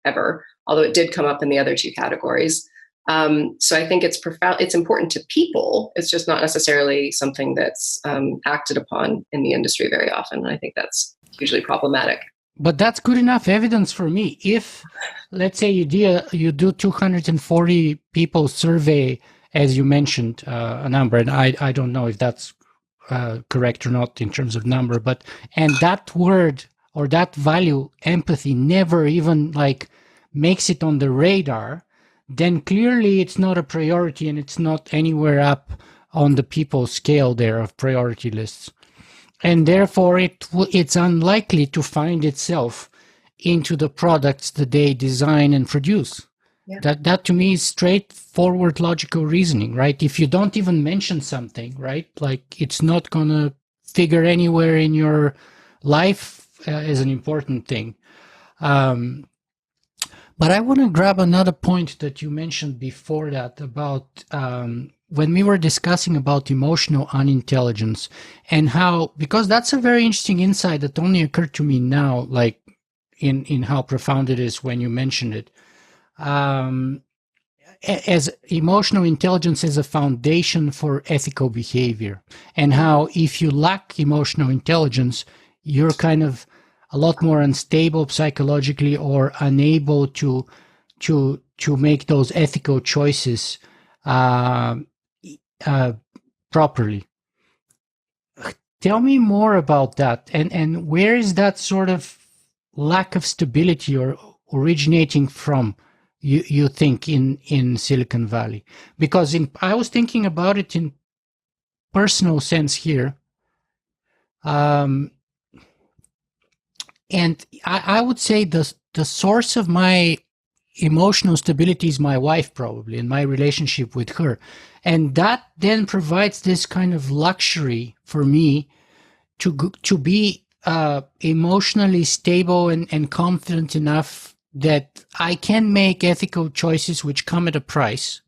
ever, although it did come up in the other two categories. So I think it's profound. It's important to people. It's just not necessarily something that's acted upon in the industry very often. And I think that's hugely problematic. But that's good enough evidence for me. If, let's say, you do 240 people survey, as you mentioned, a number, and I don't know if that's correct or not in terms of number, and that word or that value, empathy, never even makes it on the radar, then clearly it's not a priority and it's not anywhere up on the people scale there of priority lists. And therefore, it's unlikely to find itself into the products that they design and produce. Yeah. That to me is straightforward logical reasoning, right? If you don't even mention something, right, it's not going to figure anywhere in your life as an important thing. But I want to grab another point that you mentioned before that about when we were discussing about emotional unintelligence and how, because that's a very interesting insight that only occurred to me now, in how profound it is when you mentioned it. As emotional intelligence as a foundation for ethical behavior, and how if you lack emotional intelligence, you're kind of a lot more unstable psychologically or unable to make those ethical choices properly. Tell me more about that, and where is that sort of lack of stability or originating from? You think in Silicon Valley? Because I was thinking about it in personal sense here, and I would say the source of my emotional stability is my wife, probably, and my relationship with her, and that then provides this kind of luxury for me to be emotionally stable and confident enough that I can make ethical choices which come at a price,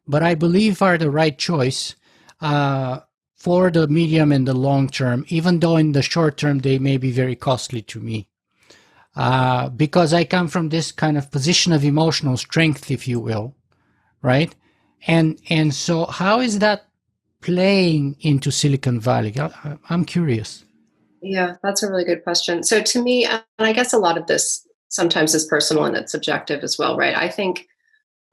but I believe are the right choice for the medium and the long term, even though in the short term they may be very costly to me. Because I come from this kind of position of emotional strength, if you will, right? And so how is that playing into Silicon Valley? I'm curious. Yeah, that's a really good question. So to me, and I guess a lot of this sometimes is personal and it's subjective as well, right? I think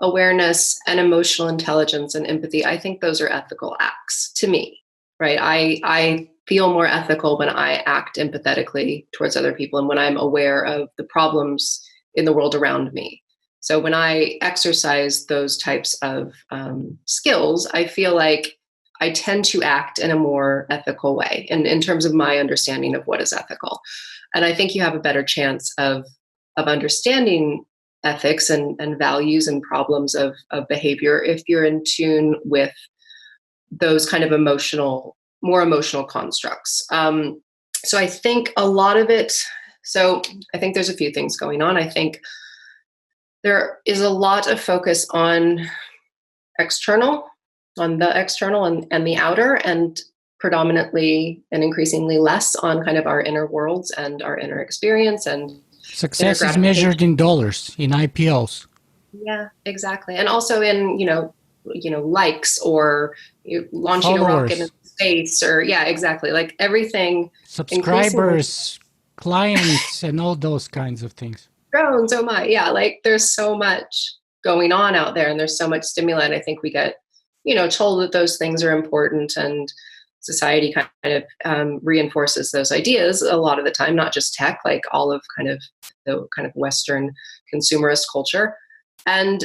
awareness and emotional intelligence and empathy, I think those are ethical acts to me, right? I feel more ethical when I act empathetically towards other people and when I'm aware of the problems in the world around me. So when I exercise those types of skills, I feel like I tend to act in a more ethical way in terms of my understanding of what is ethical. And I think you have a better chance of understanding ethics and values and problems of behavior if you're in tune with those kind of more emotional constructs. So I think a lot of it, so I think there's a few things going on. I think there is a lot of focus on the external and the outer, and predominantly and increasingly less on kind of our inner worlds and our inner experience and success is measured in dollars, in IPOs. Yeah, exactly. And also in, likes or launching Followers, a rocket into space or yeah, exactly. Like everything. Subscribers, clients, and all those kinds of things. Drones, oh my, yeah, like there's so much going on out there and there's so much stimuli. And I think we get, told that those things are important, and society kind of reinforces those ideas a lot of the time, not just tech, like all of kind of the kind of Western consumerist culture. And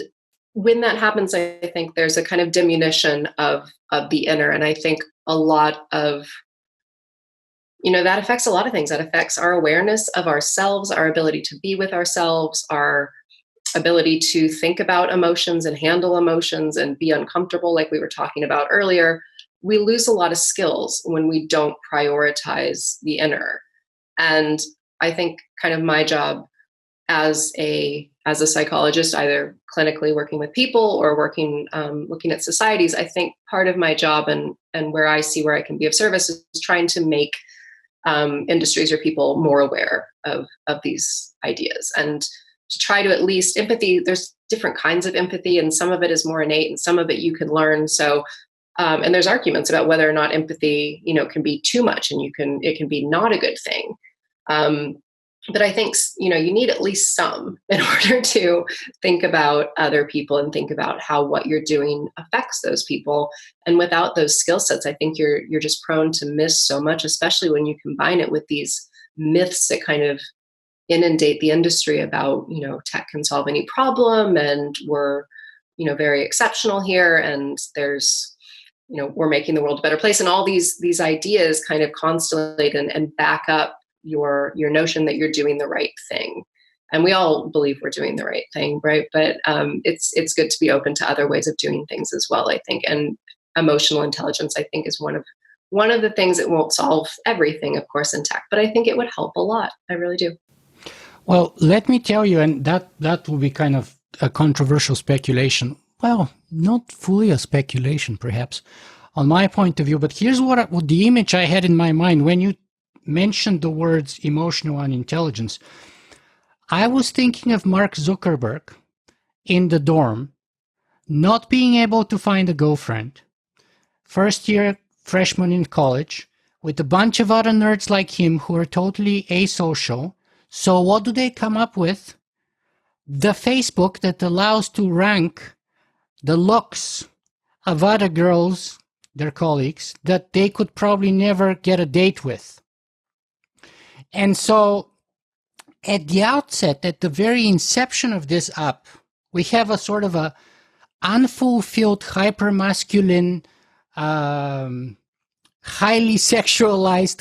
when that happens, I think there's a kind of diminution of the inner. And I think a lot of, that affects a lot of things. That affects our awareness of ourselves, our ability to be with ourselves, our ability to think about emotions and handle emotions and be uncomfortable, like we were talking about earlier. We lose a lot of skills when we don't prioritize the inner. And I think kind of my job as a psychologist, either clinically working with people or looking at societies, I think part of my job and where I see where I can be of service is trying to make industries or people more aware of these ideas, and to try to at least empathy. There's different kinds of empathy, and some of it is more innate and some of it you can learn. So and there's arguments about whether or not empathy, can be too much, and it can be not a good thing. But I think, you need at least some in order to think about other people and think about how what you're doing affects those people. And without those skill sets, I think you're just prone to miss so much, especially when you combine it with these myths that kind of inundate the industry about, tech can solve any problem and we're, very exceptional here. And there's, we're making the world a better place. And all these ideas kind of constellate and back up your notion that you're doing the right thing. And we all believe we're doing the right thing, right? But it's good to be open to other ways of doing things as well, I think. And emotional intelligence, I think, is one of the things that won't solve everything, of course, in tech, but I think it would help a lot. I really do. Well, let me tell you, and that will be kind of a controversial speculation. Well, not fully a speculation, perhaps, on my point of view. But here's what the image I had in my mind when you mentioned the words emotional unintelligence. I was thinking of Mark Zuckerberg in the dorm, not being able to find a girlfriend, first year freshman in college, with a bunch of other nerds like him who are totally asocial. So what do they come up with? The Facebook that allows to rank the looks of other girls, their colleagues, that they could probably never get a date with. And so at the outset, at the very inception of this app, we have a sort of a unfulfilled, hypermasculine, highly sexualized,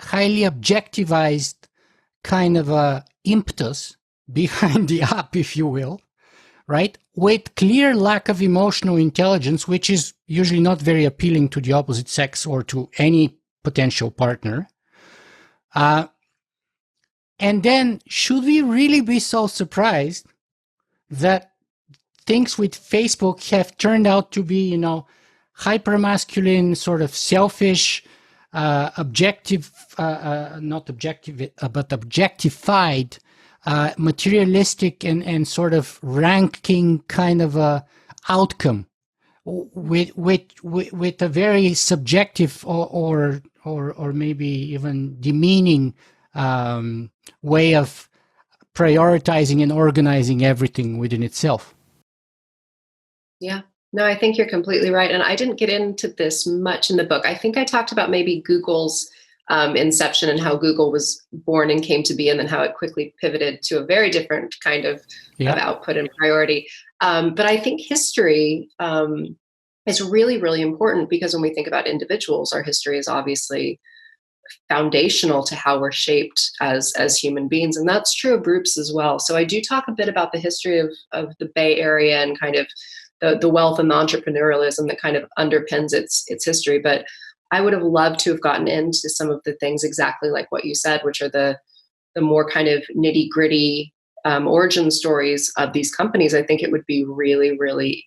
highly objectivized kind of a impetus behind the app, if you will, right? With clear lack of emotional intelligence, which is usually not very appealing to the opposite sex or to any potential partner. And then, should we really be so surprised that things with Facebook have turned out to be, hypermasculine, sort of selfish, objective, not objective, but objectified, materialistic and sort of ranking kind of a outcome with a very subjective or maybe even demeaning way of prioritizing and organizing everything within itself. Yeah. No, I think you're completely right. And I didn't get into this much in the book. I think I talked about maybe Google's inception and how Google was born and came to be, and then how it quickly pivoted to a very different kind of output and priority. But I think history is really, really important, because when we think about individuals, our history is obviously foundational to how we're shaped as human beings. And that's true of groups as well. So I do talk a bit about the history of the Bay Area and kind of the wealth and the entrepreneurialism that kind of underpins its history. But I would have loved to have gotten into some of the things exactly like what you said, which are the more kind of nitty gritty origin stories of these companies. I think it would be really, really,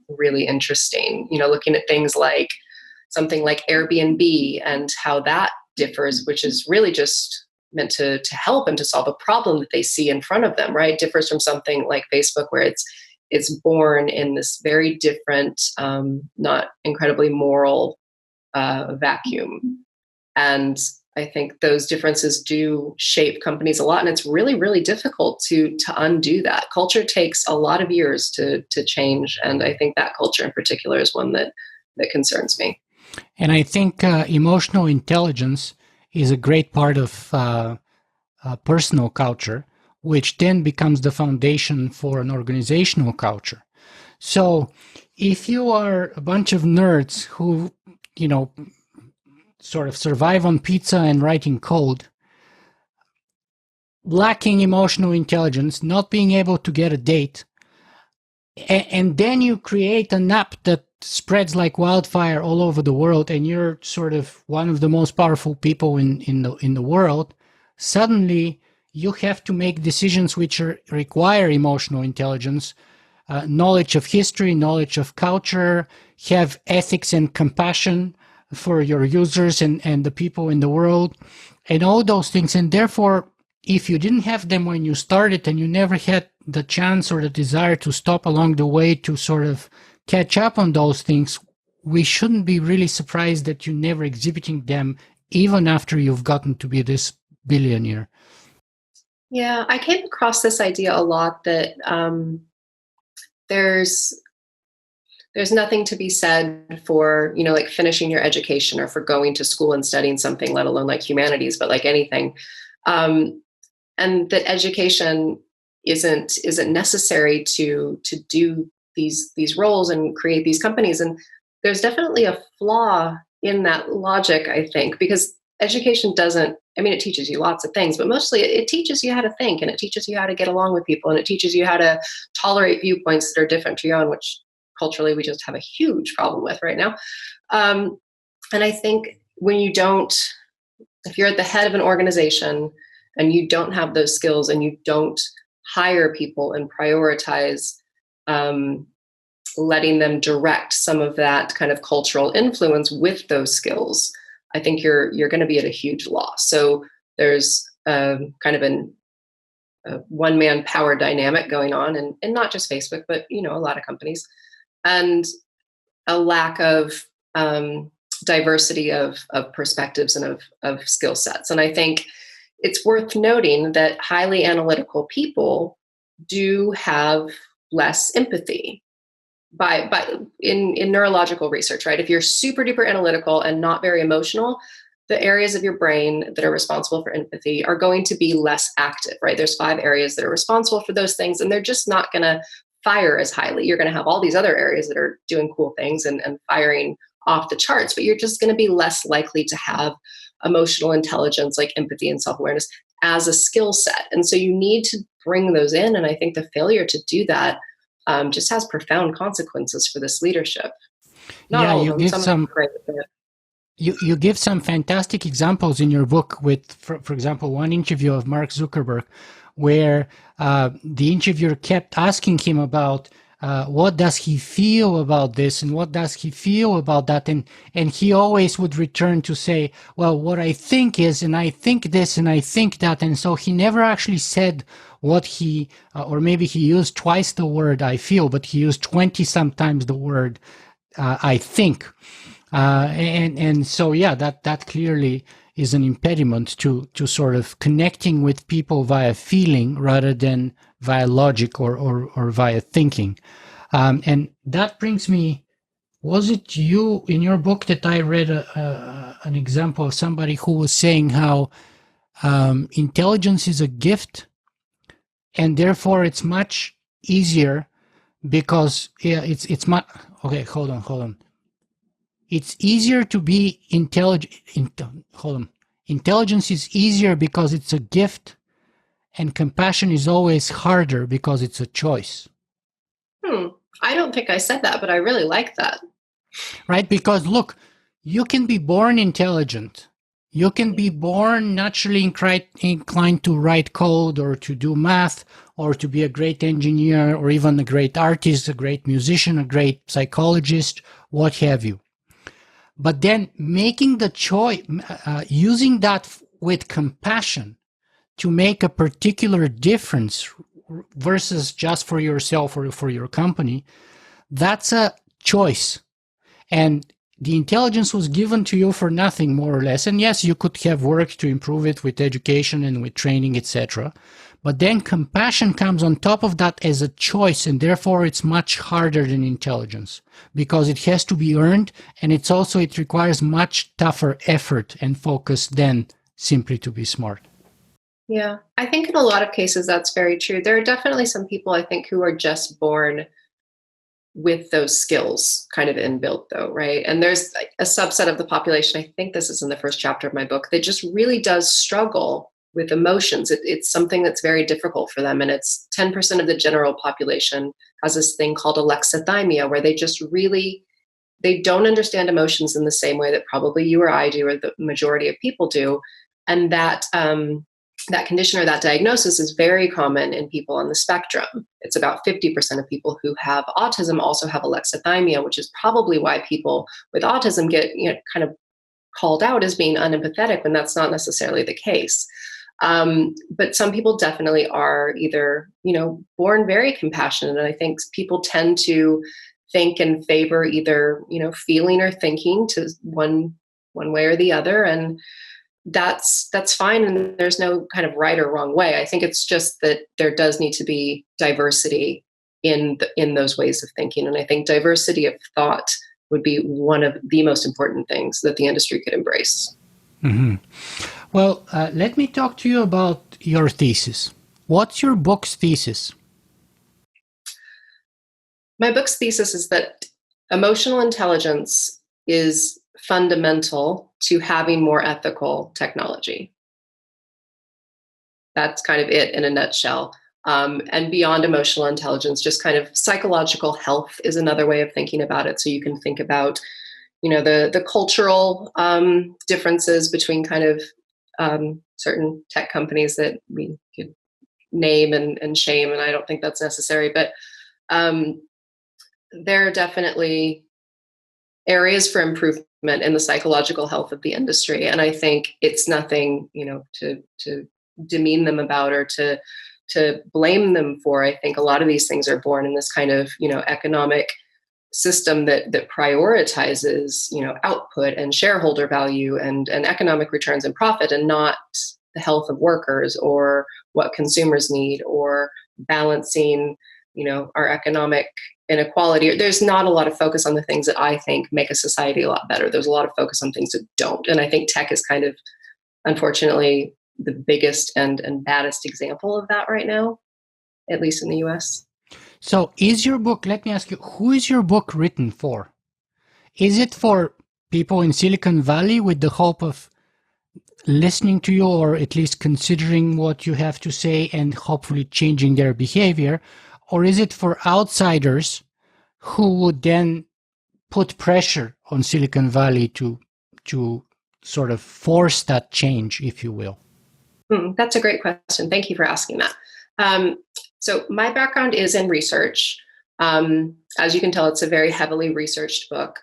really interesting, looking at things like something like Airbnb and how that differs, which is really just meant to help and to solve a problem that they see in front of them, right? It differs from something like Facebook, where it's born in this very different, not incredibly moral vacuum. And I think those differences do shape companies a lot. And it's really, really difficult to undo that. Culture takes a lot of years to change. And I think that culture in particular is one that concerns me. And I think emotional intelligence is a great part of personal culture, which then becomes the foundation for an organizational culture. So if you are a bunch of nerds who, sort of survive on pizza and writing code, lacking emotional intelligence, not being able to get a date, and then you create an app that spreads like wildfire all over the world, and you're sort of one of the most powerful people in the world, suddenly you have to make decisions which require emotional intelligence, knowledge of history, knowledge of culture, have ethics and compassion for your users and the people in the world, and all those things. And therefore, if you didn't have them when you started and you never had the chance or the desire to stop along the way to sort of catch up on those things, we shouldn't be really surprised that you're never exhibiting them, even after you've gotten to be this billionaire. Yeah, I came across this idea a lot that there's nothing to be said for, like finishing your education or for going to school and studying something, let alone like humanities, but like anything. And that education isn't necessary to do these roles and create these companies. And there's definitely a flaw in that logic, I think, because education it teaches you lots of things, but mostly it teaches you how to think, and it teaches you how to get along with people, and it teaches you how to tolerate viewpoints that are different to your own, which culturally we just have a huge problem with right now. And I think if you're at the head of an organization and you don't have those skills and you don't hire people and prioritize letting them direct some of that kind of cultural influence with those skills, I think you're going to be at a huge loss. So there's kind of a one-man power dynamic going on, and not just Facebook, but a lot of companies, and a lack of diversity of perspectives and of skill sets. And I think it's worth noting that highly analytical people do have less empathy in neurological research, right? If you're super duper analytical and not very emotional, the areas of your brain that are responsible for empathy are going to be less active, right? There's 5 areas that are responsible for those things, and they're just not going to fire as highly. You're going to have all these other areas that are doing cool things and firing off the charts, but you're just going to be less likely to have emotional intelligence, like empathy and self-awareness, as a skill set. And so you need to bring those in. And I think the failure to do that just has profound consequences for this leadership. Not all you of them, give some are great, but you give some fantastic examples in your book with, for example, one interview of Mark Zuckerberg, where the interviewer kept asking him about what does he feel about this and what does he feel about that, and he always would return to say, well, what I think is, and I think this and I think that, and so he never actually said what he or maybe he used twice the word I feel, but he used 20 sometimes the word I think. And so, yeah, that clearly is an impediment to sort of connecting with people via feeling rather than via logic or via thinking. And that brings me, was it you in your book that I read an example of somebody who was saying how intelligence is a gift and therefore it's much easier because it's much, okay, hold on. It's easier to be intelligent. Intelligence is easier because it's a gift, and compassion is always harder because it's a choice. I don't think I said that, but I really like that. Right? Because look, you can be born intelligent. You can be born naturally inclined to write code or to do math or to be a great engineer or even a great artist, a great musician, a great psychologist, what have you. But then making the choice, using that with compassion to make a particular difference versus just for yourself or for your company, that's a choice. And the intelligence was given to you for nothing, more or less. And yes, you could have worked to improve it with education and with training, etc. But then compassion comes on top of that as a choice, and therefore it's much harder than intelligence because it has to be earned, and it requires much tougher effort and focus than simply to be smart. Yeah, I think in a lot of cases that's very true. There are definitely some people, I think, who are just born with those skills kind of inbuilt, though, right? And there's a subset of the population, I think this is in the first chapter of my book, that just really does struggle with emotions. It's something that's very difficult for them. And it's 10% of the general population has this thing called alexithymia, where they don't understand emotions in the same way that probably you or I do, or the majority of people do. And that condition or that diagnosis is very common in people on the spectrum. It's about 50% of people who have autism also have alexithymia, which is probably why people with autism get kind of called out as being unempathetic when that's not necessarily the case. But some people definitely are either born very compassionate, and I think people tend to think and favor either feeling or thinking to one way or the other, and that's fine, and there's no kind of right or wrong way. I think it's just that there does need to be diversity in those ways of thinking, and I think diversity of thought would be one of the most important things that the industry could embrace. Mm-hmm. Well, let me talk to you about your thesis. What's your book's thesis? My book's thesis is that emotional intelligence is fundamental to having more ethical technology. That's kind of it in a nutshell. And beyond emotional intelligence, just kind of psychological health is another way of thinking about it. So you can think about, the cultural differences between kind of certain tech companies that we could name and shame, and I don't think that's necessary. But there are definitely areas for improvement in the psychological health of the industry, and I think it's nothing to demean them about or to to blame them for. I think a lot of these things are born in this kind of, economic system that prioritizes, output and shareholder value and economic returns and profit, and not the health of workers or what consumers need, or balancing, our economic inequality. There's not a lot of focus on the things that I think make a society a lot better. There's a lot of focus on things that don't. And I think tech is kind of, unfortunately, the biggest and baddest example of that right now, at least in the US. So is your book, let me ask you, who is your book written for? Is it for people in Silicon Valley with the hope of listening to you, or at least considering what you have to say and hopefully changing their behavior? Or is it for outsiders who would then put pressure on Silicon Valley to sort of force that change, if you will? That's a great question. Thank you for asking that. So my background is in research. As you can tell, it's a very heavily researched book.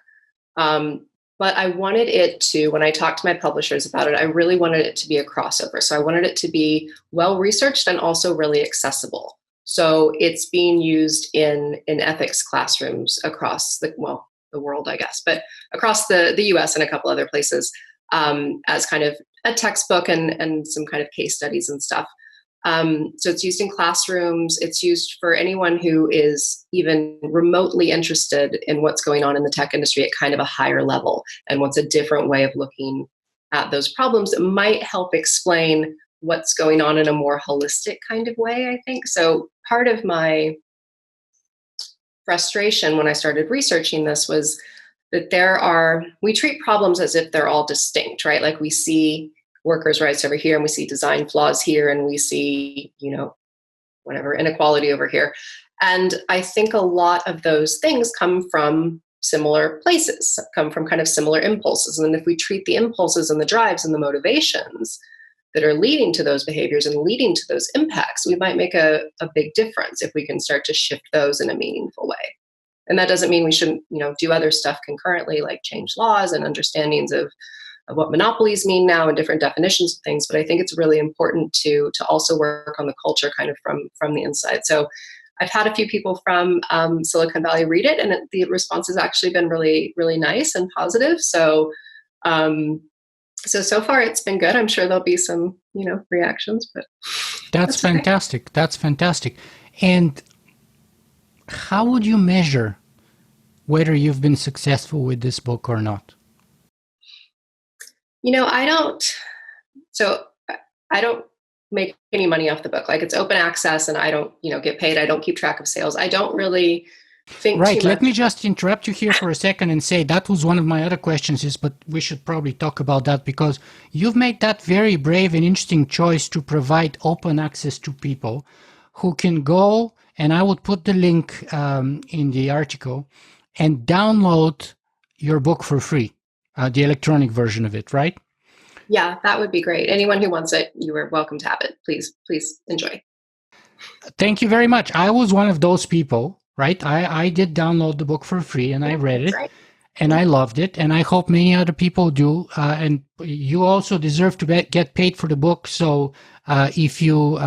But I wanted it to, when I talked to my publishers about it, I really wanted it to be a crossover. So I wanted it to be well-researched and also really accessible. So it's being used in ethics classrooms across the world, I guess, but across the US and a couple other places, as kind of a textbook and some kind of case studies and stuff. So it's used in classrooms. It's used for anyone who is even remotely interested in what's going on in the tech industry at kind of a higher level, and what's a different way of looking at those problems that might help explain what's going on in a more holistic kind of way, I think. So part of my frustration when I started researching this was that we treat problems as if they're all distinct, right? Like we see workers' rights over here, and we see design flaws here, and we see, whatever, inequality over here. And I think a lot of those things come from similar places, come from kind of similar impulses. And if we treat the impulses and the drives and the motivations that are leading to those behaviors and leading to those impacts, we might make a big difference if we can start to shift those in a meaningful way. And that doesn't mean we shouldn't, do other stuff concurrently, like change laws and understandings of what monopolies mean now and different definitions of things. But I think it's really important to also work on the culture kind of from the inside. So I've had a few people from Silicon Valley read it, and the response has actually been really, really nice and positive. So so far it's been good. I'm sure there'll be some, reactions, but that's fantastic. Okay. That's fantastic. And how would you measure whether you've been successful with this book or not? I don't make any money off the book. Like, it's open access, and I don't, get paid. I don't keep track of sales. I don't really think right. Too much. Let me just interrupt you here for a second and say that was one of my other questions, but we should probably talk about that, because you've made that very brave and interesting choice to provide open access to people who can go, and I would put the link in the article, and download your book for free, the electronic version of it, right? Yeah, that would be great. Anyone who wants it, you are welcome to have it. Please enjoy. Thank you very much. I was one of those people, right? I did download the book for free, and I read it, right, and I loved it, and I hope many other people do. And you also deserve to get paid for the book. So if you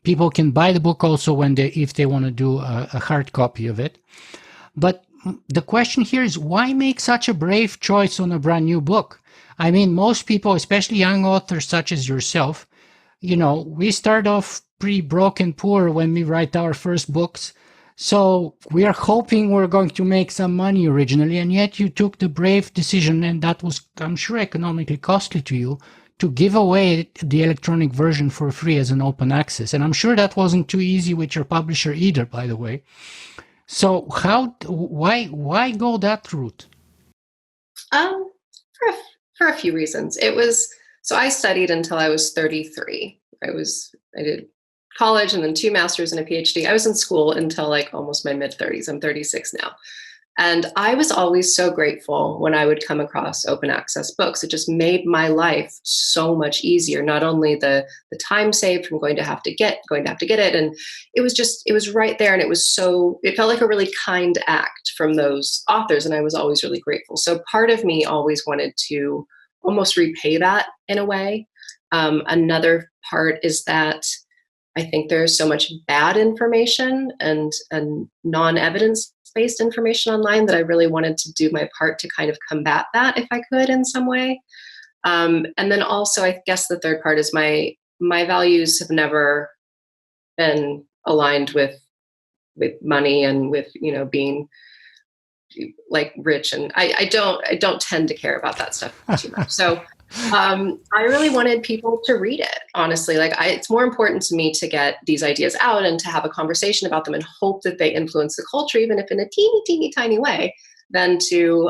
people can buy the book also if they want to do a hard copy of it. But the question here is, why make such a brave choice on a brand new book? I mean, most people, especially young authors such as yourself, we start off pretty broke and poor when we write our first books. So we are hoping we're going to make some money originally, and yet you took the brave decision, and that was, I'm sure, economically costly to you, to give away the electronic version for free as an open access. And I'm sure that wasn't too easy with your publisher either, by the way. So why go that route? For a few reasons. So I studied until I was 33. I did college and then 2 masters and a PhD. I was in school until like almost my mid 30s. I'm 36 now. And I was always so grateful when I would come across open access books. It just made my life so much easier. Not only the time saved from going to have to get it. And it was right there. And it felt like a really kind act from those authors. And I was always really grateful. So part of me always wanted to almost repay that in a way. Another part is that I think there's so much bad information and non-evidence-based information online that I really wanted to do my part to kind of combat that if I could in some way. And then also, I guess the third part is my values have never been aligned with money and with, being like rich, and I don't tend to care about that stuff too much. So I really wanted people to read it, honestly. Like, it's more important to me to get these ideas out and to have a conversation about them and hope that they influence the culture, even if in a teeny tiny way, than to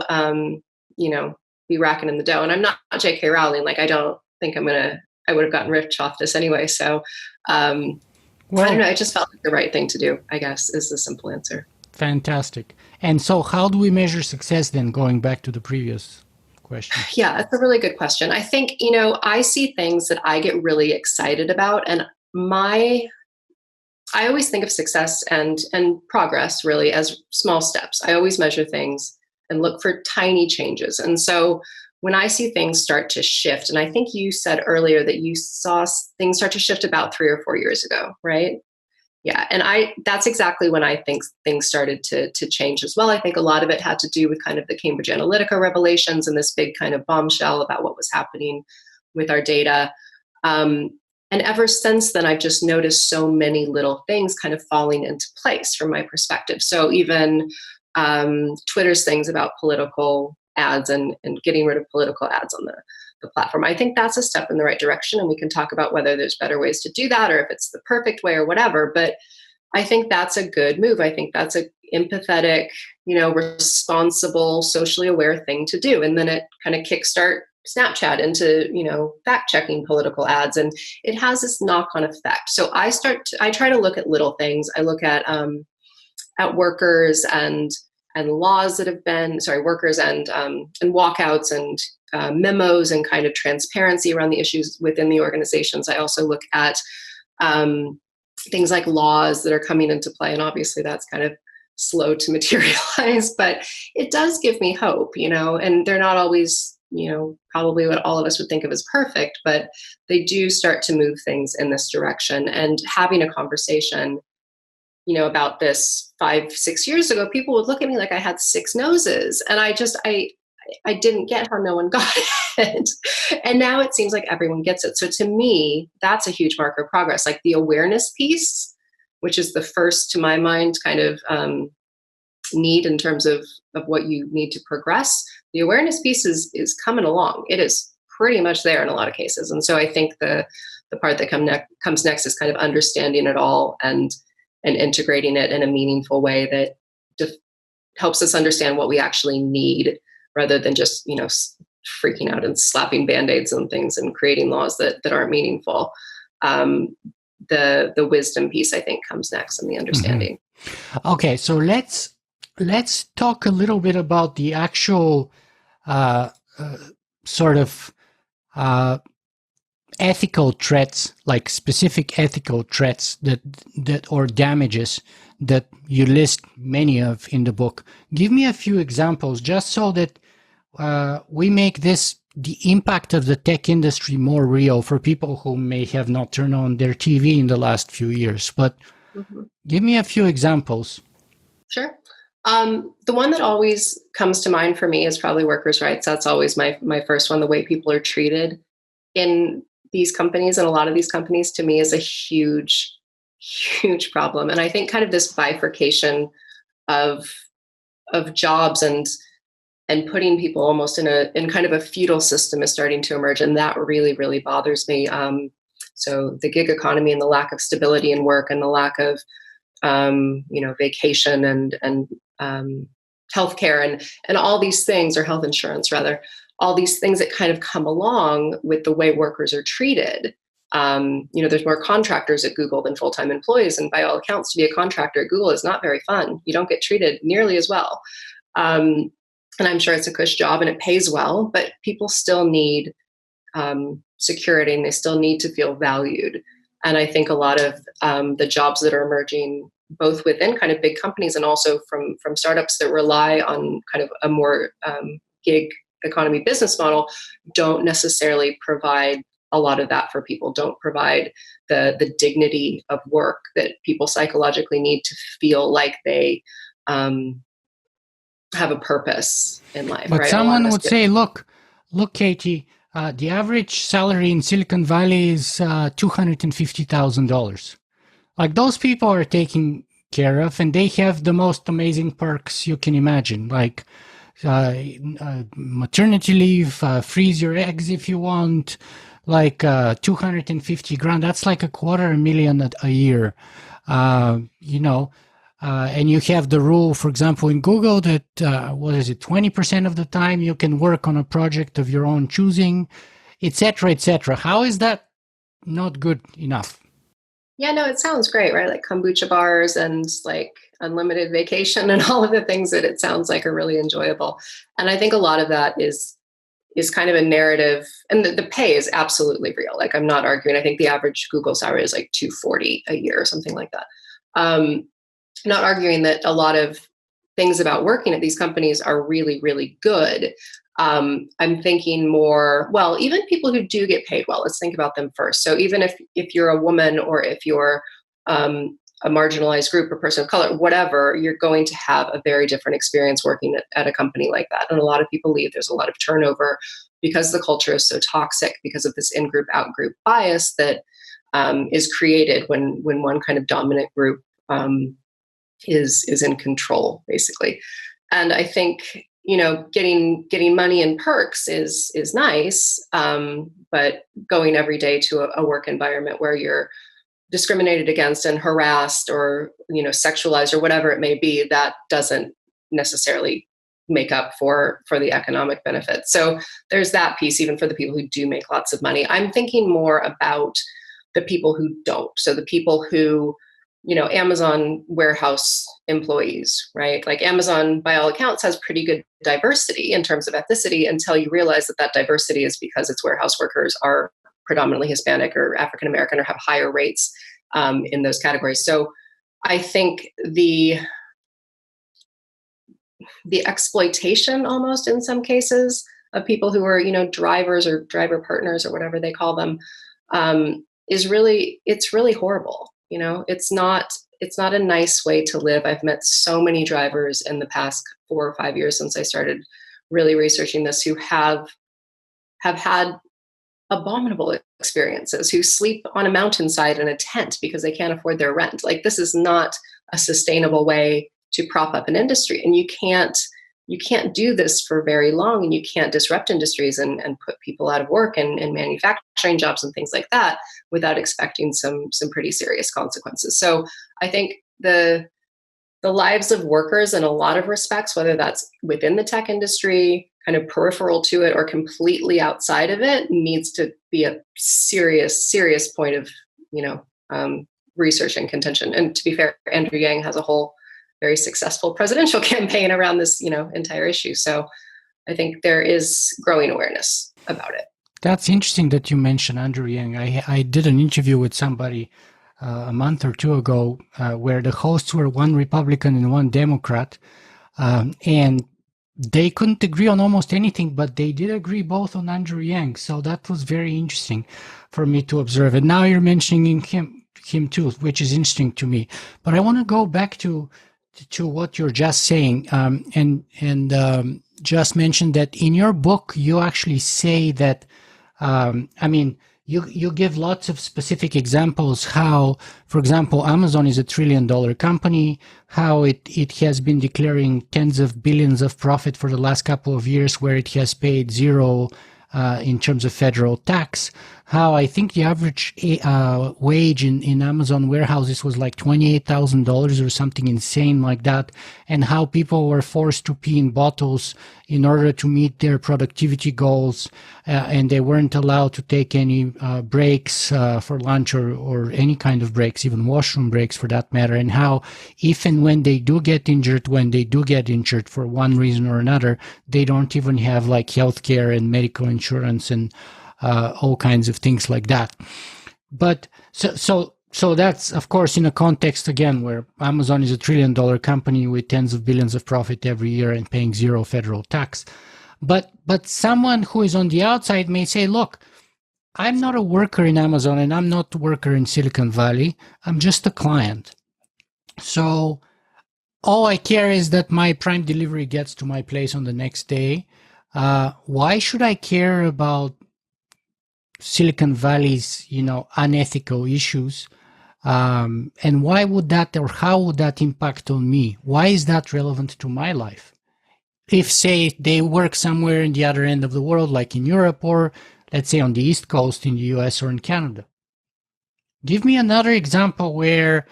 be racking in the dough. And I'm not J.K. Rowling. Like, I don't think I would have gotten rich off this anyway. So I don't know. It just felt like the right thing to do, I guess, is the simple answer. Fantastic. And so how do we measure success then, going back to the previous question? Yeah, that's a really good question. I think, I see things that I get really excited about, and I always think of success and progress really as small steps. I always measure things and look for tiny changes. And so when I see things start to shift, and I think you said earlier that you saw things start to shift about 3 or 4 years ago, right? Yeah. And that's exactly when I think things started to change as well. I think a lot of it had to do with kind of the Cambridge Analytica revelations and this big kind of bombshell about what was happening with our data. And ever since then, I've just noticed so many little things kind of falling into place from my perspective. So even Twitter's things about political ads and getting rid of political ads on the platform. I think that's a step in the right direction, and we can talk about whether there's better ways to do that or if it's the perfect way or whatever. But I think that's a good move. I think that's a empathetic, responsible, socially aware thing to do. And then it kind of kickstart Snapchat into, fact checking political ads, and it has this knock-on effect. So I try to look at little things. I look at workers and laws that have been workers and walkouts and memos and kind of transparency around the issues within the organizations. I also look at things like laws that are coming into play, and obviously that's kind of slow to materialize, but it does give me hope, and they're not always, probably what all of us would think of as perfect, but they do start to move things in this direction. And having a conversation about this 5-6 years ago, people would look at me like I had 6 noses. And I didn't get how no one got it. And now it seems like everyone gets it. So to me, that's a huge marker of progress. Like the awareness piece, which is the first, to my mind, kind of need in terms of what you need to progress. The awareness piece is coming along. It is pretty much there in a lot of cases. And so I think the part that comes next is kind of understanding it all and integrating it in a meaningful way that helps us understand what we actually need, rather than just, freaking out and slapping Band-Aids on things and creating laws that aren't meaningful. The wisdom piece, I think, comes next, and the understanding. Mm-hmm. Okay, so let's talk a little bit about the actual sort of ethical threats, like specific ethical threats that or damages that you list many of in the book. Give me a few examples, just so that we make the impact of the tech industry more real for people who may have not turned on their TV in the last few years. But give me a few examples. Sure. The one that always comes to mind for me is probably workers' rights. That's always my first one. The way people are treated in these companies, and a lot of these companies, to me, is a huge, huge problem. And I think kind of this bifurcation of jobs and putting people almost in kind of a feudal system is starting to emerge, and that really, really bothers me. So the gig economy and the lack of stability in work and the lack of vacation and healthcare and all these things, or health insurance rather, all these things that kind of come along with the way workers are treated. There's more contractors at Google than full-time employees. And by all accounts, to be a contractor at Google is not very fun. You don't get treated nearly as well. And I'm sure it's a cush job and it pays well, but people still need security, and they still need to feel valued. And I think a lot of the jobs that are emerging, both within kind of big companies and also from startups that rely on kind of a more gig economy business model, don't necessarily provide a lot of that for people, don't provide the dignity of work that people psychologically need to feel like they have a purpose in life, But right? A lot of someone us would say, look, Katy, the average salary in Silicon Valley is $250,000. Like those people are taken care of, and they have the most amazing perks you can imagine, like maternity leave, freeze your eggs if you want, like 250 grand. That's like $250,000 a year, you know. And you have the rule, for example, in Google that, 20% of the time you can work on a project of your own choosing, etc., etc. How is that not good enough? Yeah, no, it sounds great, right? Like kombucha bars and like unlimited vacation and all of the things that it sounds like are really enjoyable. And I think a lot of that is kind of a narrative, and the pay is absolutely real. Like I'm not arguing. I think the average Google salary is like 240 a year or something like that. Not arguing that a lot of things about working at these companies are really, really good. I'm thinking more, well, even people who do get paid well, let's think about them first. So even if you're a woman, or if you're a marginalized group or person of color, whatever, you're going to have a very different experience working at a company like that. And a lot of people leave. There's a lot of turnover because the culture is so toxic, because of this in-group, out-group bias that is created when one kind of dominant group is in control, basically. And I think, getting money and perks is nice, but going every day to a work environment where you're discriminated against and harassed, or sexualized, or whatever it may be, that doesn't necessarily make up for the economic benefits. So there's that piece, even for the people who do make lots of money. I'm thinking more about the people who don't. So the people who, Amazon warehouse employees, right? Like Amazon, by all accounts, has pretty good diversity in terms of ethnicity, until you realize that diversity is because its warehouse workers are predominantly Hispanic or African American, or have higher rates in those categories. So I think the exploitation, almost in some cases, of people who are, drivers or driver partners or whatever they call them, it's really horrible. It's not a nice way to live. I've met so many drivers in the past 4 or 5 years since I started really researching this, who have had abominable experiences, who sleep on a mountainside in a tent because they can't afford their rent. Like, this is not a sustainable way to prop up an industry. And you can't do this for very long, and you can't disrupt industries and put people out of work and manufacturing jobs and things like that without expecting some pretty serious consequences. So I think the lives of workers, in a lot of respects, whether that's within the tech industry, kind of peripheral to it, or completely outside of it, needs to be a serious point of research and contention. And to be fair, Andrew Yang has a whole very successful presidential campaign around this entire issue. So I think there is growing awareness about it. That's interesting that you mentioned Andrew Yang. I did an interview with somebody a month or two ago where the hosts were one Republican and one Democrat, and they couldn't agree on almost anything, but they did agree both on Andrew Yang. So that was very interesting for me to observe. And now you're mentioning him too, which is interesting to me. But I want to go back to what you're just saying, and just mentioned that in your book you actually say that, you give lots of specific examples how, for example, Amazon is $1 trillion company, how it has been declaring tens of billions of profit for the last couple of years, where it has paid zero in terms of federal tax, how I think the average wage in Amazon warehouses was like $28,000 or something insane like that, and how people were forced to pee in bottles in order to meet their productivity goals, and they weren't allowed to take any breaks for lunch or any kind of breaks, even washroom breaks for that matter, and how if and when they do get injured, for one reason or another, they don't even have like healthcare and medical insurance and all kinds of things like that. But so that's, of course, in a context, again, where Amazon is $1 trillion company with tens of billions of profit every year and paying zero federal tax. But someone who is on the outside may say, look, I'm not a worker in Amazon and I'm not a worker in Silicon Valley. I'm just a client. So all I care is that my Prime delivery gets to my place on the next day. Why should I care about Silicon Valley's, unethical issues? And why would that, or how would that impact on me? Why is that relevant to my life? If, say, they work somewhere in the other end of the world, like in Europe, or let's say on the East Coast in the US or in Canada. Give me another example where,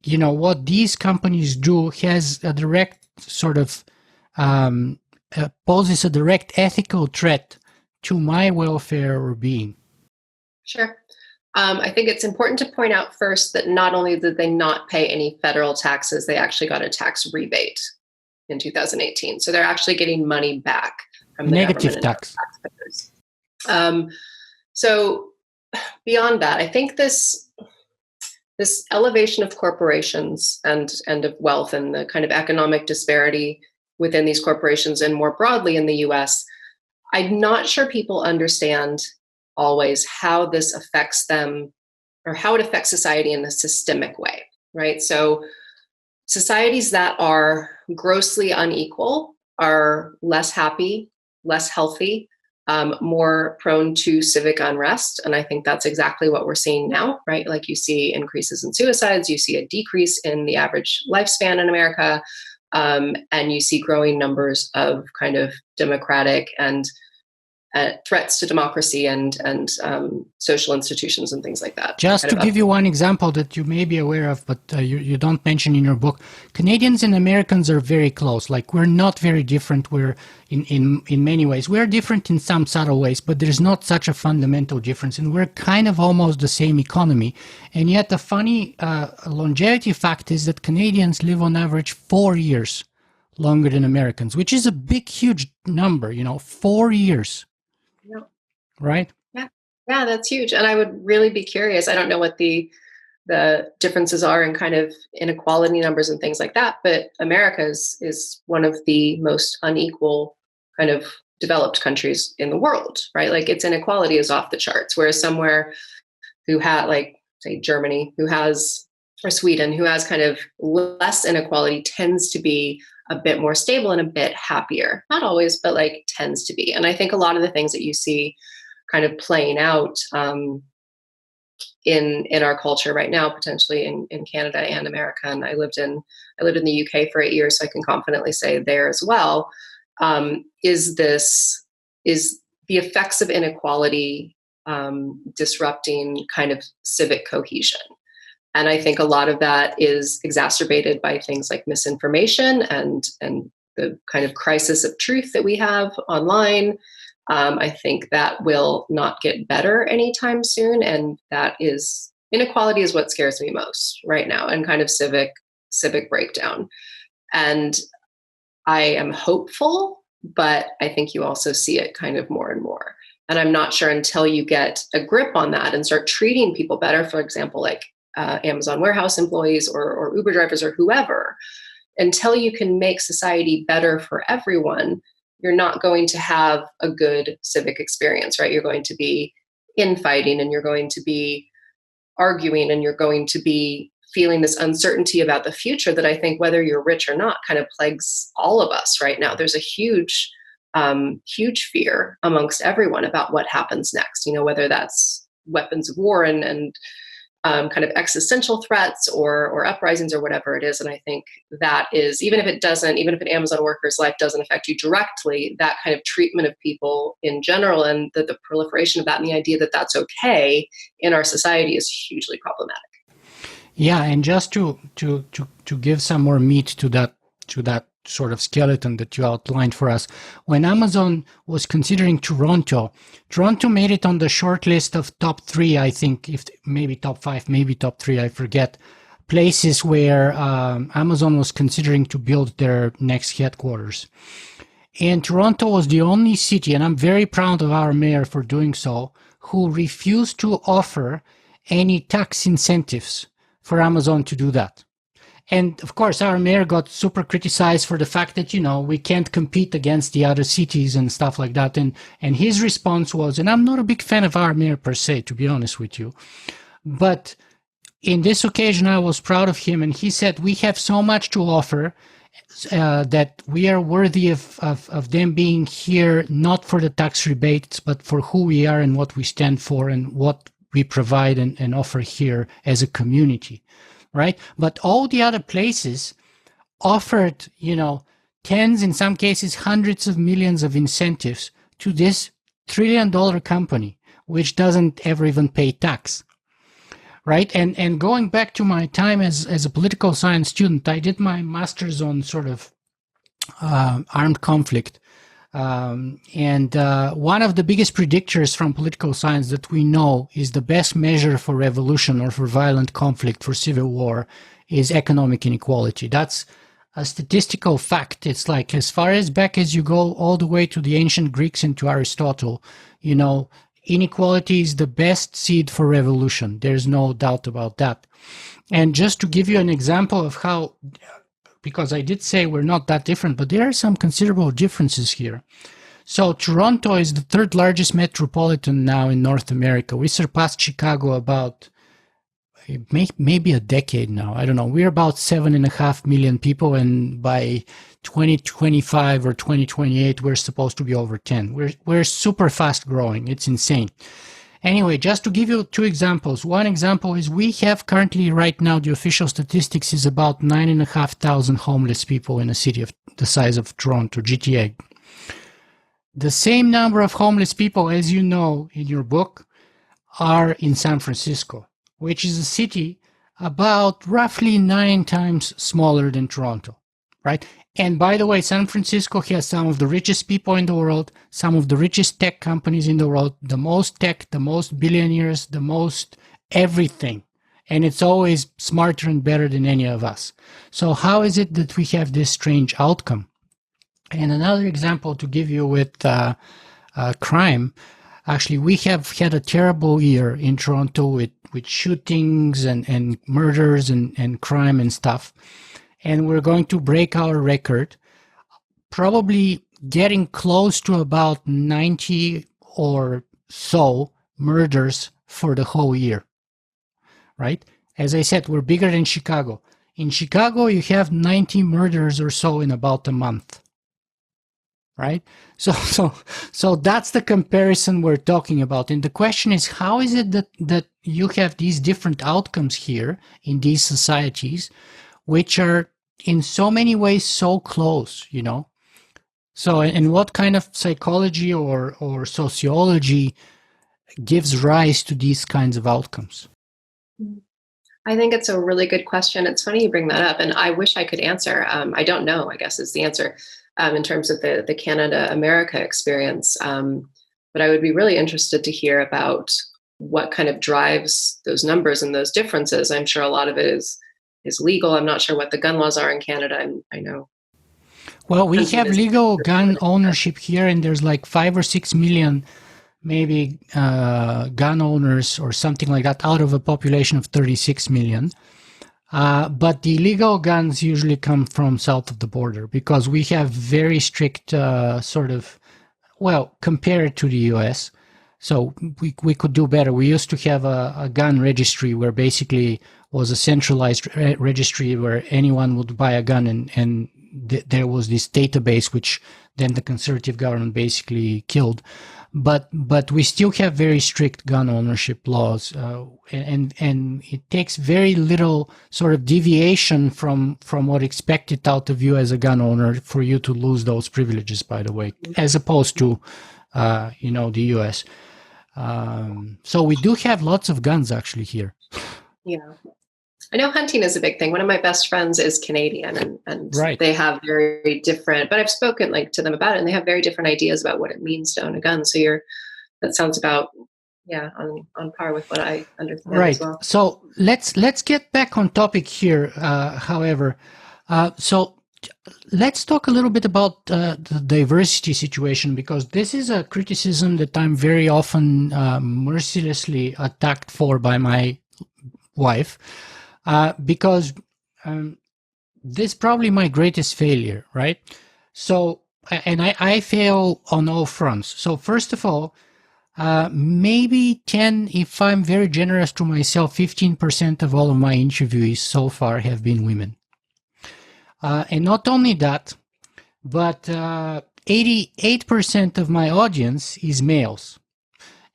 what these companies do has a direct sort of poses a direct ethical threat to my welfare or being. Sure. I think it's important to point out first that not only did they not pay any federal taxes, they actually got a tax rebate in 2018. So they're actually getting money back from the negative tax. So beyond that, I think this elevation of corporations and of wealth and the kind of economic disparity within these corporations and more broadly in the US, I'm not sure people understand always how this affects them or how it affects society in a systemic way, right? So societies that are grossly unequal are less happy, less healthy, more prone to civic unrest. And I think that's exactly what we're seeing now, right? Like you see increases in suicides, you see a decrease in the average lifespan in America, and you see growing numbers of kind of democratic and threats to democracy and social institutions and things like that. Just to give you one example that you may be aware of, but you don't mention in your book, Canadians and Americans are very close. Like, we're not very different. We're in many ways. We're different in some subtle ways, but there's not such a fundamental difference. And we're kind of almost the same economy. And yet the funny longevity fact is that Canadians live on average 4 years longer than Americans, which is a big, huge number, 4 years. Yeah. Right? Yeah, that's huge. And I would really be curious. I don't know what the differences are in kind of inequality numbers and things like that, but America is one of the most unequal kind of developed countries in the world, right? Like, its inequality is off the charts. Whereas somewhere who had, like, say, Germany, or Sweden, who has kind of less inequality, tends to be a bit more stable and a bit happier. Not always, but like tends to be. And I think a lot of the things that you see kind of playing out in our culture right now, potentially in Canada and America, and I lived in the UK for 8 years, so I can confidently say there as well, is the effects of inequality disrupting kind of civic cohesion. And I think a lot of that is exacerbated by things like misinformation and the kind of crisis of truth that we have online. I think that will not get better anytime soon. And inequality is what scares me most right now, and kind of civic breakdown. And I am hopeful, but I think you also see it kind of more and more. And I'm not sure until you get a grip on that and start treating people better, for example, like Amazon warehouse employees or Uber drivers or whoever, until you can make society better for everyone, you're not going to have a good civic experience, right? You're going to be infighting, and you're going to be arguing, and you're going to be feeling this uncertainty about the future that I think, whether you're rich or not, kind of plagues all of us right now. There's a huge fear amongst everyone about what happens next, whether that's weapons of war and kind of existential threats or uprisings or whatever it is. And I think that is, even if an Amazon worker's life doesn't affect you directly, that kind of treatment of people in general, and the proliferation of that, and the idea that that's okay in our society, is hugely problematic. Yeah, and just to give some more meat to that sort of skeleton that you outlined for us, when Amazon was considering Toronto made it on the short list of top 3, I think, if maybe top 5, maybe top 3, I forget, places where Amazon was considering to build their next headquarters. And Toronto was the only city, and I'm very proud of our mayor for doing so, who refused to offer any tax incentives for Amazon to do that. And of course, our mayor got super criticized for the fact that, we can't compete against the other cities and stuff like that. And his response was, and I'm not a big fan of our mayor per se, to be honest with you, but in this occasion, I was proud of him. And he said, we have so much to offer that we are worthy of them being here, not for the tax rebates, but for who we are and what we stand for and what we provide and offer here as a community. Right? But all the other places offered, tens, in some cases, hundreds of millions of incentives to this $1 trillion company, which doesn't ever even pay tax. Right? And going back to my time as a political science student, I did my master's on sort of armed conflict. And one of the biggest predictors from political science that we know is the best measure for revolution or for violent conflict, for civil war, is economic inequality. That's a statistical fact. It's like as far as back as you go, all the way to the ancient Greeks and to Aristotle, inequality is the best seed for revolution. There's no doubt about that. And just to give you an example of how, because I did say we're not that different, but there are some considerable differences here. So Toronto is the third largest metropolitan now in North America. We surpassed Chicago about maybe a decade now. I don't know. We're about 7.5 million people, and by 2025 or 2028, we're supposed to be over 10. We're super fast growing. It's insane. Anyway, just to give you two examples. One example is we have currently right now, the official statistics is about 9,500 homeless people in a city of the size of Toronto, GTA. The same number of homeless people, as you know in your book, are in San Francisco, which is a city about roughly 9 times smaller than Toronto, right? And by the way, San Francisco has some of the richest people in the world, some of the richest tech companies in the world, the most tech, the most billionaires, the most everything. And it's always smarter and better than any of us. So how is it that we have this strange outcome? And another example to give you with crime, actually, we have had a terrible year in Toronto with shootings and murders and crime and stuff. And we're going to break our record, probably getting close to about 90 or so murders for the whole year, right? As I said, we're bigger than Chicago. In Chicago, you have 90 murders or so in about a month, right? So that's the comparison we're talking about. And the question is, how is it that you have these different outcomes here in these societies, which are in so many ways so close, So, and what kind of psychology or sociology gives rise to these kinds of outcomes? I think it's a really good question. It's funny you bring that up, and I wish I could answer. I don't know, I guess is the answer in terms of the Canada-America experience. But I would be really interested to hear about what kind of drives those numbers and those differences. I'm sure a lot of it is legal. I'm not sure what the gun laws are in Canada. I know. Well, we have legal gun ownership here, and there's like 5 or 6 million maybe gun owners or something like that out of a population of 36 million. But the illegal guns usually come from south of the border because we have very strict compared to the US. So we could do better. We used to have a gun registry where basically was a centralized registry where anyone would buy a gun and there was this database which then the conservative government basically killed. But we still have very strict gun ownership laws, and it takes very little sort of deviation from what expected out of you as a gun owner for you to lose those privileges, by the way, as opposed to the US. So we do have lots of guns actually here. Yeah. I know hunting is a big thing. One of my best friends is Canadian, and right. They have very different, but I've spoken to them about it, and they have very different ideas about what it means to own a gun. So that sounds about, on par with what I understand right. as well. So let's get back on topic here, however. So let's talk a little bit about the diversity situation, because this is a criticism that I'm very often mercilessly attacked for by my wife. Because this is probably my greatest failure, right? So, and I fail on all fronts. So first of all, maybe 10, if I'm very generous to myself, 15% of all of my interviewees so far have been women. And not only that, but 88% of my audience is males.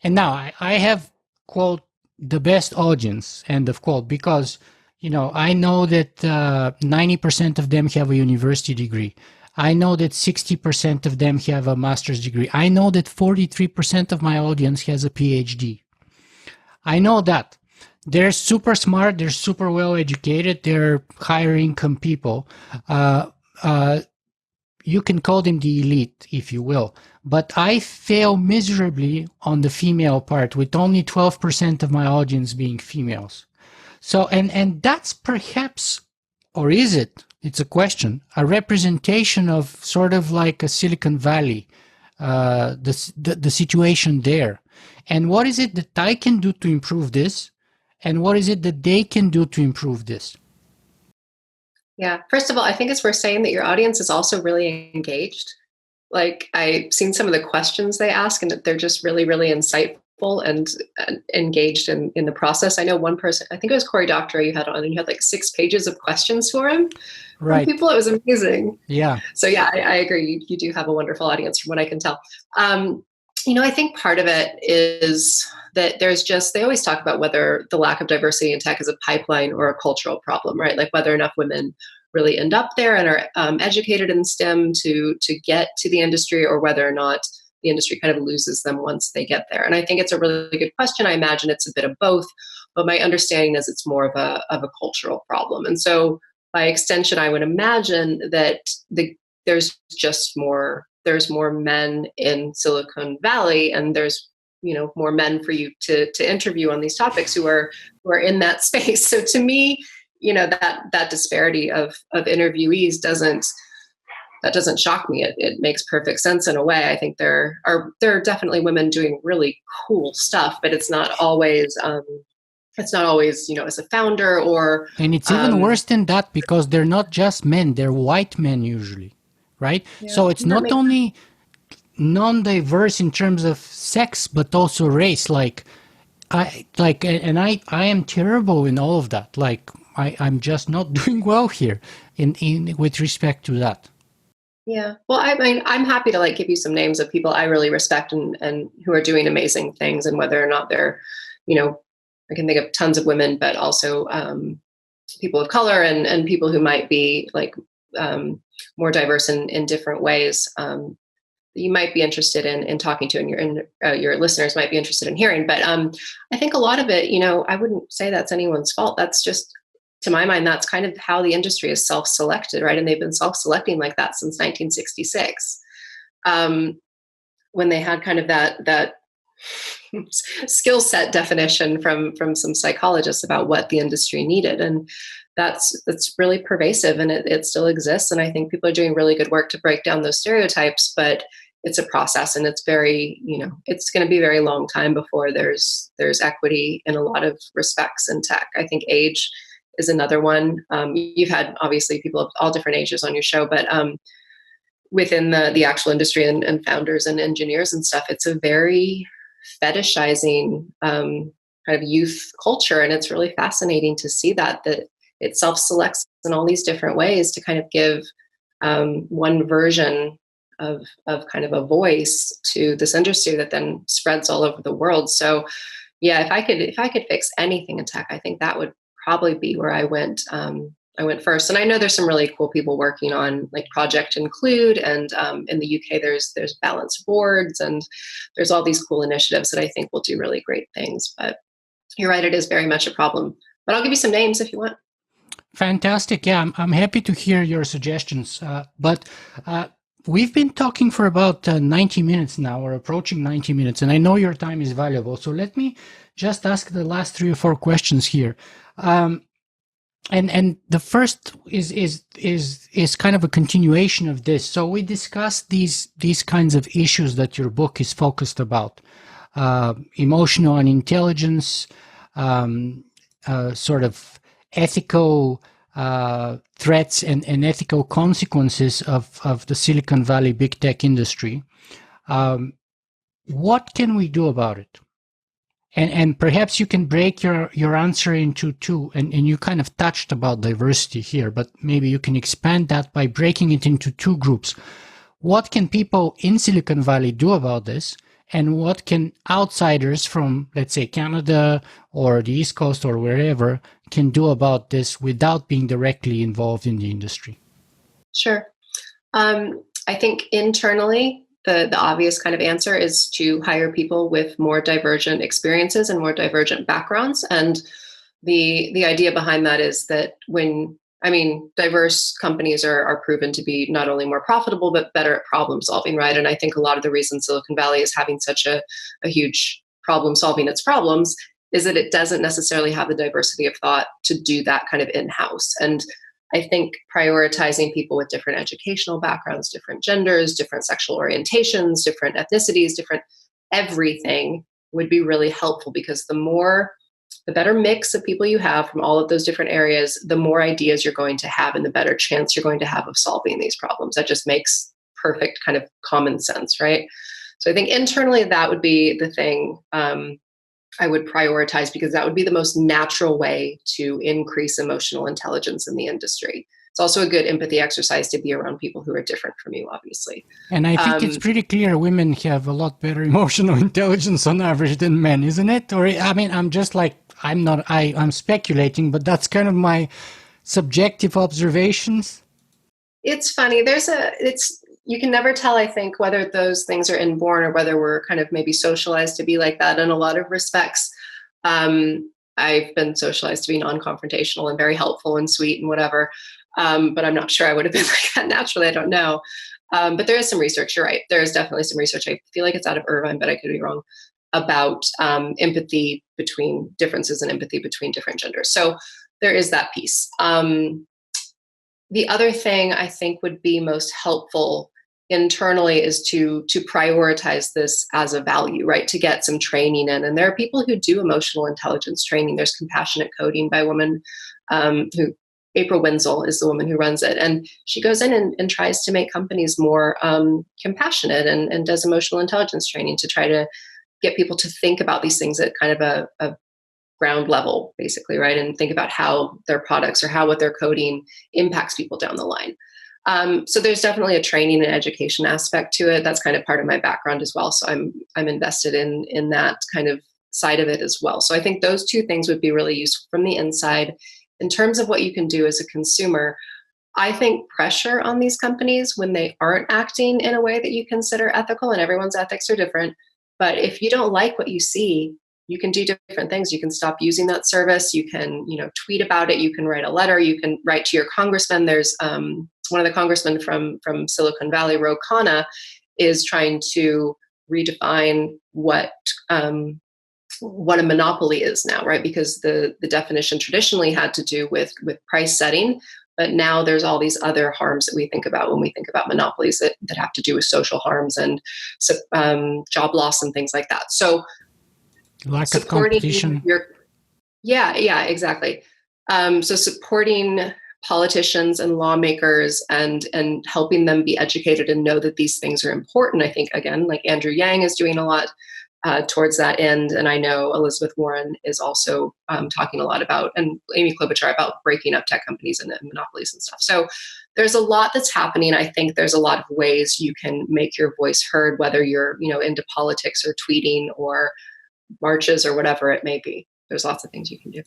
And now I have, quote, the best audience, end of quote, because, I know that 90% of them have a university degree. I know that 60% of them have a master's degree. I know that 43% of my audience has a PhD. I know that. They're super smart, they're super well educated, they're higher income people. You can call them the elite, if you will. But I fail miserably on the female part, with only 12% of my audience being females. So, and that's perhaps, or is it, it's a question, a representation of sort of like a Silicon Valley, the situation there. And what is it that I can do to improve this? And what is it that they can do to improve this? Yeah. First of all, I think it's worth saying that your audience is also really engaged. Like, I've seen some of the questions they ask, and that they're just really, really insightful and engaged in the process. I know one person, I think it was Cory Doctorow you had on, and you had like 6 pages of questions for him. Right. From people. It was amazing. Yeah. So yeah, I agree. You do have a wonderful audience from what I can tell. I think part of it is that they always talk about whether the lack of diversity in tech is a pipeline or a cultural problem, right? Like whether enough women really end up there and are educated in STEM to get to the industry, or whether or not the industry kind of loses them once they get there. And I think it's a really good question. I imagine it's a bit of both, but my understanding is it's more of a cultural problem. And so by extension, I would imagine that there's more men in Silicon Valley, and there's more men for you to interview on these topics who are in that space. So to me, that disparity of interviewees doesn't shock me. It makes perfect sense in a way. I think there are definitely women doing really cool stuff, but it's not always as a founder or. And it's even worse than that, because they're not just men; they're white men usually, right? Yeah, so it's not only non-diverse in terms of sex, but also race. I am terrible in all of that. Like I'm just not doing well here in with respect to that. Yeah. Well, I mean, I'm happy to give you some names of people I really respect and who are doing amazing things, and whether or not they're, I can think of tons of women, but also people of color and people who might be more diverse in different ways. You might be interested in talking to, and your listeners might be interested in hearing. But I think a lot of it, I wouldn't say that's anyone's fault. That's just, to my mind, that's kind of how the industry is self-selected, right? And they've been self-selecting like that since 1966, when they had kind of that skill set definition from some psychologists about what the industry needed. And that's really pervasive, and it still exists. And I think people are doing really good work to break down those stereotypes, but it's a process, and it's very, it's going to be a very long time before there's equity in a lot of respects in tech. I think age is another one. You've had obviously people of all different ages on your show, but within the actual industry and founders and engineers and stuff, it's a very fetishizing kind of youth culture. And it's really fascinating to see that it self-selects in all these different ways to kind of give one version of kind of a voice to this industry that then spreads all over the world. So yeah, if I could fix anything in tech, I think that would probably be where I went first. And I know there's some really cool people working on Project Include, and in the UK there's balanced boards, and there's all these cool initiatives that I think will do really great things. But you're right, it is very much a problem. But I'll give you some names if you want. Fantastic. Yeah, I'm happy to hear your suggestions. But we've been talking for about 90 minutes now, or approaching 90 minutes, and I know your time is valuable. So let me just ask the last 3 or 4 questions here. And the first is kind of a continuation of this. So we discussed these kinds of issues that your book is focused about: emotional unintelligence, sort of ethical threats and ethical consequences of the Silicon Valley big tech industry. What can we do about it? And perhaps you can break your answer into two, and you kind of touched about diversity here, but maybe you can expand that by breaking it into two groups. What can people in Silicon Valley do about this? And what can outsiders from, let's say, Canada or the East Coast or wherever can do about this without being directly involved in the industry? Sure. I think internally, the obvious kind of answer is to hire people with more divergent experiences and more divergent backgrounds. And the idea behind that is that diverse companies are proven to be not only more profitable, but better at problem solving, right? And I think a lot of the reason Silicon Valley is having such a huge problem solving its problems is that it doesn't necessarily have the diversity of thought to do that kind of in-house. And I think prioritizing people with different educational backgrounds, different genders, different sexual orientations, different ethnicities, different everything would be really helpful, because the better mix of people you have from all of those different areas, the more ideas you're going to have and the better chance you're going to have of solving these problems. That just makes perfect kind of common sense, right? So I think internally that would be the thing I would prioritize, because that would be the most natural way to increase emotional intelligence in the industry. It's also a good empathy exercise to be around people who are different from you, obviously. And I think it's pretty clear women have a lot better emotional intelligence on average than men, isn't it? Or, I mean, I'm speculating, but that's kind of my subjective observations. It's funny. You can never tell, I think, whether those things are inborn or whether we're kind of maybe socialized to be like that in a lot of respects. I've been socialized to be non-confrontational and very helpful and sweet and whatever. But I'm not sure I would have been like that naturally. I don't know. But there is some research. You're right. There is definitely some research. I feel like it's out of Irvine, but I could be wrong, about empathy between differences and empathy between different genders. So there is that piece. The other thing I think would be most helpful internally is to prioritize this as a value, right? To get some training in. And there are people who do emotional intelligence training. There's compassionate coding by a woman who, April Wenzel is the woman who runs it. And she goes in and tries to make companies more compassionate and does emotional intelligence training to try to get people to think about these things at kind of a ground level, basically, right? And think about how their products or how what they're coding impacts people down the line. So there's definitely a training and education aspect to it. That's kind of part of my background as well. So I'm invested in that kind of side of it as well. So I think those two things would be really useful from the inside. In terms of what you can do as a consumer, I think pressure on these companies when they aren't acting in a way that you consider ethical, and everyone's ethics are different. But if you don't like what you see, you can do different things. You can stop using that service. You can, tweet about it. You can write a letter. You can write to your congressman. There's one of the congressmen from Silicon Valley, Ro Khanna, is trying to redefine what a monopoly is now, right? Because the definition traditionally had to do with price setting, but now there's all these other harms that we think about when we think about monopolies that have to do with social harms and job loss and things like that. So lack of competition. Yeah, exactly. So supporting politicians and lawmakers and helping them be educated and know that these things are important. I think, again, like Andrew Yang is doing a lot towards that end. And I know Elizabeth Warren is also talking a lot about, and Amy Klobuchar, about breaking up tech companies and monopolies and stuff. So there's a lot that's happening. I think there's a lot of ways you can make your voice heard, whether you're, into politics or tweeting or marches or whatever it may be. There's lots of things you can do.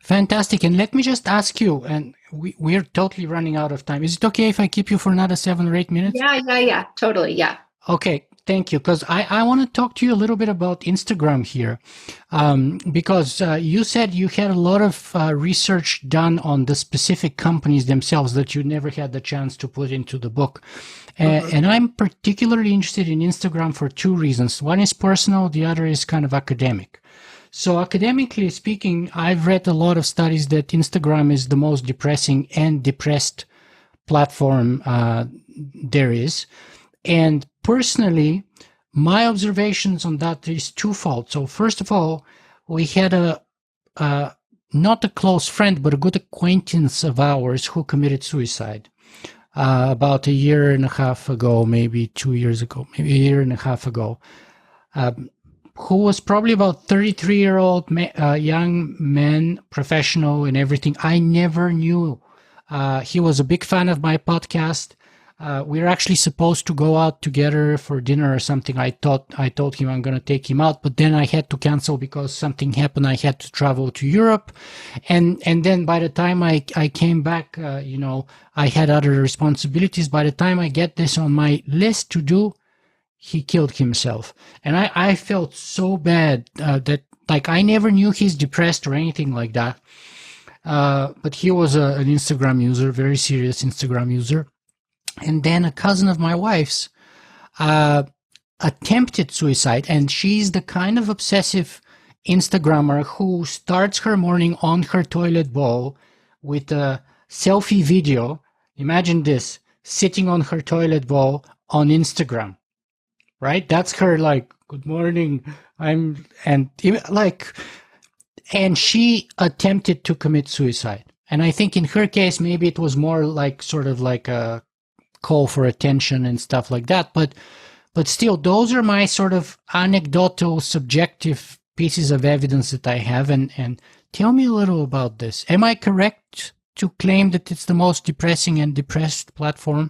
Fantastic. And let me just ask you, and we're totally running out of time. Is it okay if I keep you for another 7 or 8 minutes? Yeah. Totally. Yeah. Okay. Thank you. Because I want to talk to you a little bit about Instagram here. Because you said you had a lot of research done on the specific companies themselves that you never had the chance to put into the book. And I'm particularly interested in Instagram for 2 reasons. One is personal. The other is kind of academic. So academically speaking, I've read a lot of studies that Instagram is the most depressing and depressed platform there is. And personally, my observations on that is twofold. So first of all, we had a not a close friend, but a good acquaintance of ours who committed suicide about a year and a half ago, maybe 2 years ago, maybe a year and a half ago, who was probably about 33-year-old young man, professional and everything. I never knew. He was a big fan of my podcast. We were actually supposed to go out together for dinner or something. I told him I'm going to take him out, but then I had to cancel because something happened. I had to travel to Europe. And then by the time I came back, I had other responsibilities. By the time I get this on my list to do, he killed himself. And I felt so bad that, like, I never knew he's depressed or anything like that. But he was an Instagram user, very serious Instagram user. And then a cousin of my wife's attempted suicide. And she's the kind of obsessive Instagrammer who starts her morning on her toilet bowl with a selfie video. Imagine this, sitting on her toilet bowl on Instagram, right? That's her, like, good morning. And she attempted to commit suicide. And I think in her case, maybe it was more like sort of like a call for attention and stuff like that. But still, those are my sort of anecdotal, subjective pieces of evidence that I have. And tell me a little about this. Am I correct to claim that it's the most depressing and depressed platform?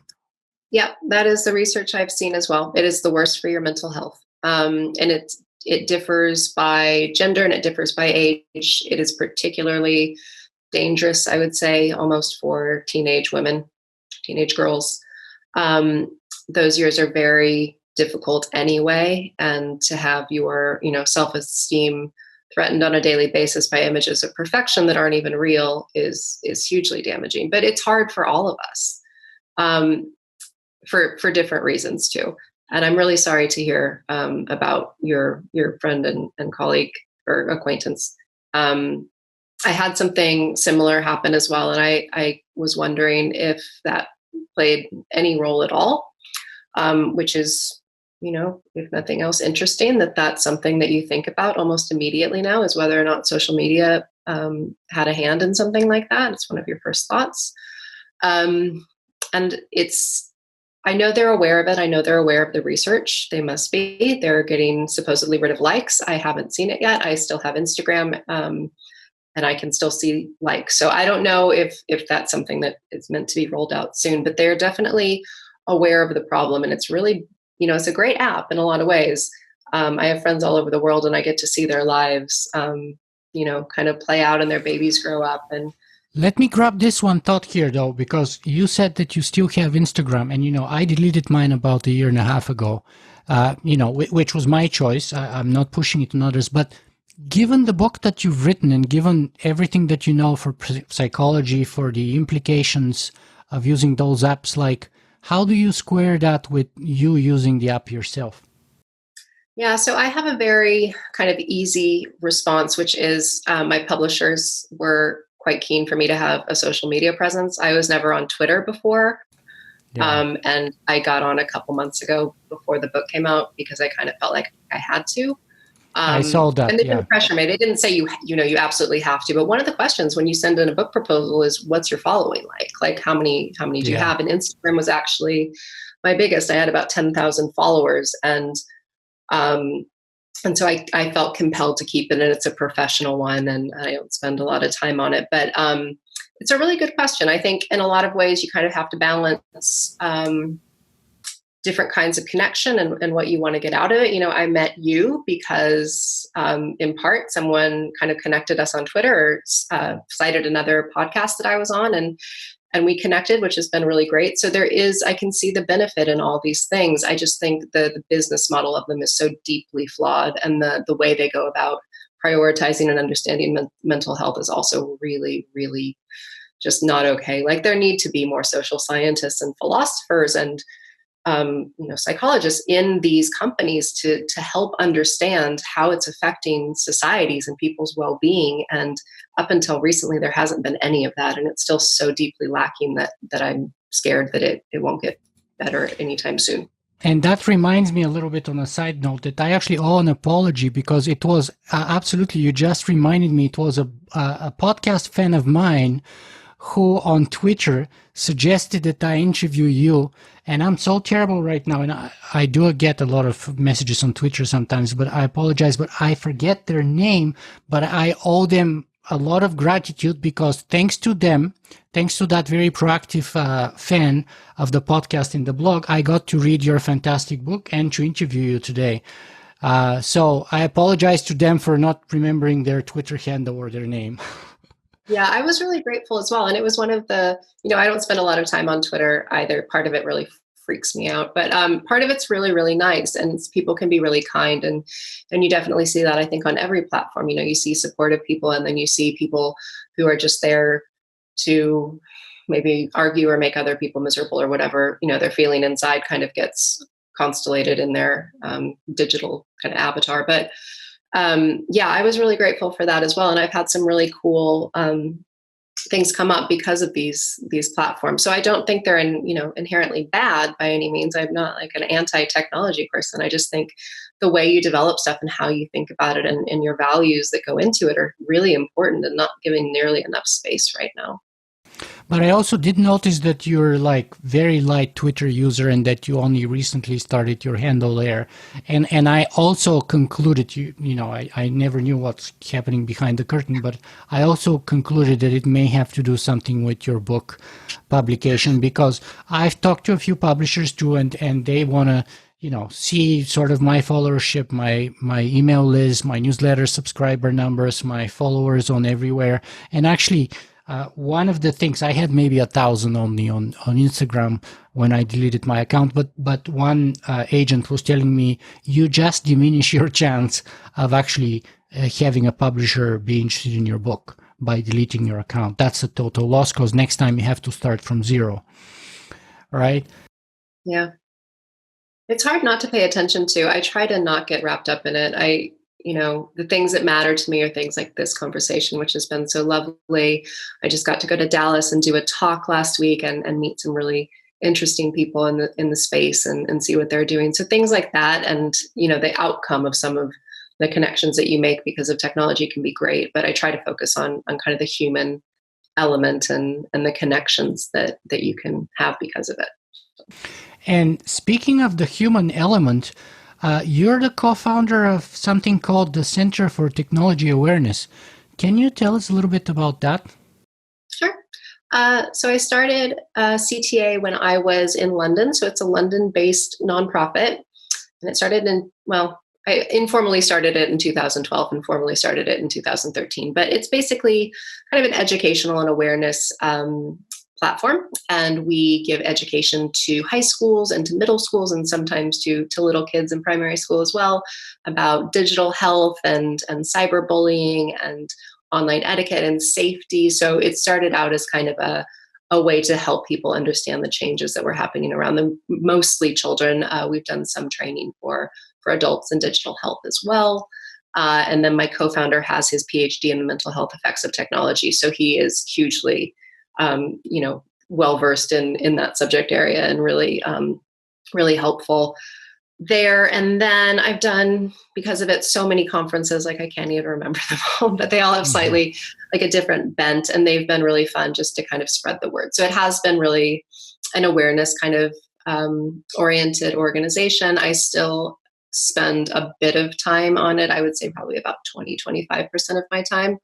Yeah, that is the research I've seen as well. It is the worst for your mental health. And it differs by gender and it differs by age. It is particularly dangerous, I would say, almost for teenage women, teenage girls. Those years are very difficult anyway. And to have your, self-esteem threatened on a daily basis by images of perfection that aren't even real is hugely damaging. But it's hard for all of us. For different reasons too. And I'm really sorry to hear about your friend and colleague or acquaintance. I had something similar happen as well. And I was wondering if that played any role at all, which is, if nothing else, interesting that's something that you think about almost immediately now, is whether or not social media had a hand in something like that. It's one of your first thoughts. And I know they're aware of it. I know they're aware of the research. They must be. They're getting supposedly rid of likes. I haven't seen it yet. I still have Instagram, and I can still see likes. So I don't know if that's something that is meant to be rolled out soon, but they're definitely aware of the problem. And it's really, it's a great app in a lot of ways. I have friends all over the world and I get to see their lives, kind of play out and their babies grow up. And let me grab this one thought here, though, because you said that you still have Instagram, and I deleted mine about a year and a half ago, which was my choice. I'm not pushing it on others, but given the book that you've written and given everything that you know for psychology, for the implications of using those apps, like, how do you square that with you using the app yourself? Yeah, so I have a very kind of easy response, which is my publishers were quite keen for me to have a social media presence. I was never on Twitter before. Yeah. And I got on a couple months ago before the book came out because I kind of felt like I had to. I saw that. And they didn't pressure me. They didn't say you absolutely have to. But one of the questions when you send in a book proposal is, what's your following like? Like how many do you have? And Instagram was actually my biggest. I had about 10,000 followers. And so I felt compelled to keep it, and it's a professional one, and I don't spend a lot of time on it. But it's a really good question. I think in a lot of ways you kind of have to balance different kinds of connection and what you want to get out of it. I met you because in part someone kind of connected us on Twitter, or cited another podcast that I was on, and we connected, which has been really great. So I can see the benefit in all these things. I just think the business model of them is so deeply flawed, and the way they go about prioritizing and understanding mental health is also really, really just not okay. Like, there need to be more social scientists and philosophers and psychologists in these companies to help understand how it's affecting societies and people's well-being. And up until recently, there hasn't been any of that. And it's still so deeply lacking that I'm scared that it won't get better anytime soon. And that reminds me a little bit on a side note that I actually owe an apology because it was absolutely, you just reminded me, it was a podcast fan of mine who on Twitter suggested that I interview you. And I'm so terrible right now. And I do get a lot of messages on Twitter sometimes, but I apologize, but I forget their name, but I owe them a lot of gratitude because thanks to them, thanks to that very proactive fan of the podcast and the blog, I got to read your fantastic book and to interview you today. So I apologize to them for not remembering their Twitter handle or their name. Yeah, I was really grateful as well. And it was one of the, I don't spend a lot of time on Twitter either. Part of it really freaks me out, but part of it's really, really nice. And people can be really kind. And you definitely see that, I think, on every platform. You see supportive people, and then you see people who are just there to maybe argue or make other people miserable, or whatever, they're feeling inside kind of gets constellated in their digital kind of avatar. But yeah, I was really grateful for that as well. And I've had some really cool things come up because of these platforms. So I don't think they're inherently bad by any means. I'm not like an anti-technology person. I just think the way you develop stuff and how you think about it and your values that go into it are really important and not giving nearly enough space right now. But I also did notice that you're like very light Twitter user and that you only recently started your handle there. And I also concluded, I never knew what's happening behind the curtain, but I also concluded that it may have to do something with your book publication, because I've talked to a few publishers too, and they want to, see sort of my followership, my email list, my newsletter subscriber numbers, my followers on everywhere. And actually, one of the things, I had maybe 1,000 only on Instagram when I deleted my account, but one agent was telling me, you just diminish your chance of actually having a publisher be interested in your book by deleting your account. That's a total loss, because next time you have to start from zero, right? Yeah. It's hard not to pay attention to. I try to not get wrapped up in it. The things that matter to me are things like this conversation, which has been so lovely. I just got to go to Dallas and do a talk last week and meet some really interesting people in the space and see what they're doing. So things like that, and the outcome of some of the connections that you make because of technology can be great. But I try to focus on kind of the human element and the connections that you can have because of it. And speaking of the human element, you're the co-founder of something called the Center for Technology Awareness. Can you tell us a little bit about that? Sure. So I started CTA when I was in London. So it's a London-based nonprofit. And it started I informally started it in 2012 and formally started it in 2013. But it's basically kind of an educational and awareness platform, and we give education to high schools and to middle schools, and sometimes to little kids in primary school as well, about digital health and cyberbullying and online etiquette and safety. So it started out as kind of a way to help people understand the changes that were happening around them, mostly children. We've done some training for adults in digital health as well. And then my co-founder has his PhD in the mental health effects of technology. So he is hugely well-versed in that subject area and really, really helpful there. And then I've done, because of it, so many conferences, like I can't even remember them all, but they all have slightly like a different bent, and they've been really fun just to kind of spread the word. So it has been really an awareness kind of oriented organization. I still spend a bit of time on it. I would say probably about 20-25% of my time.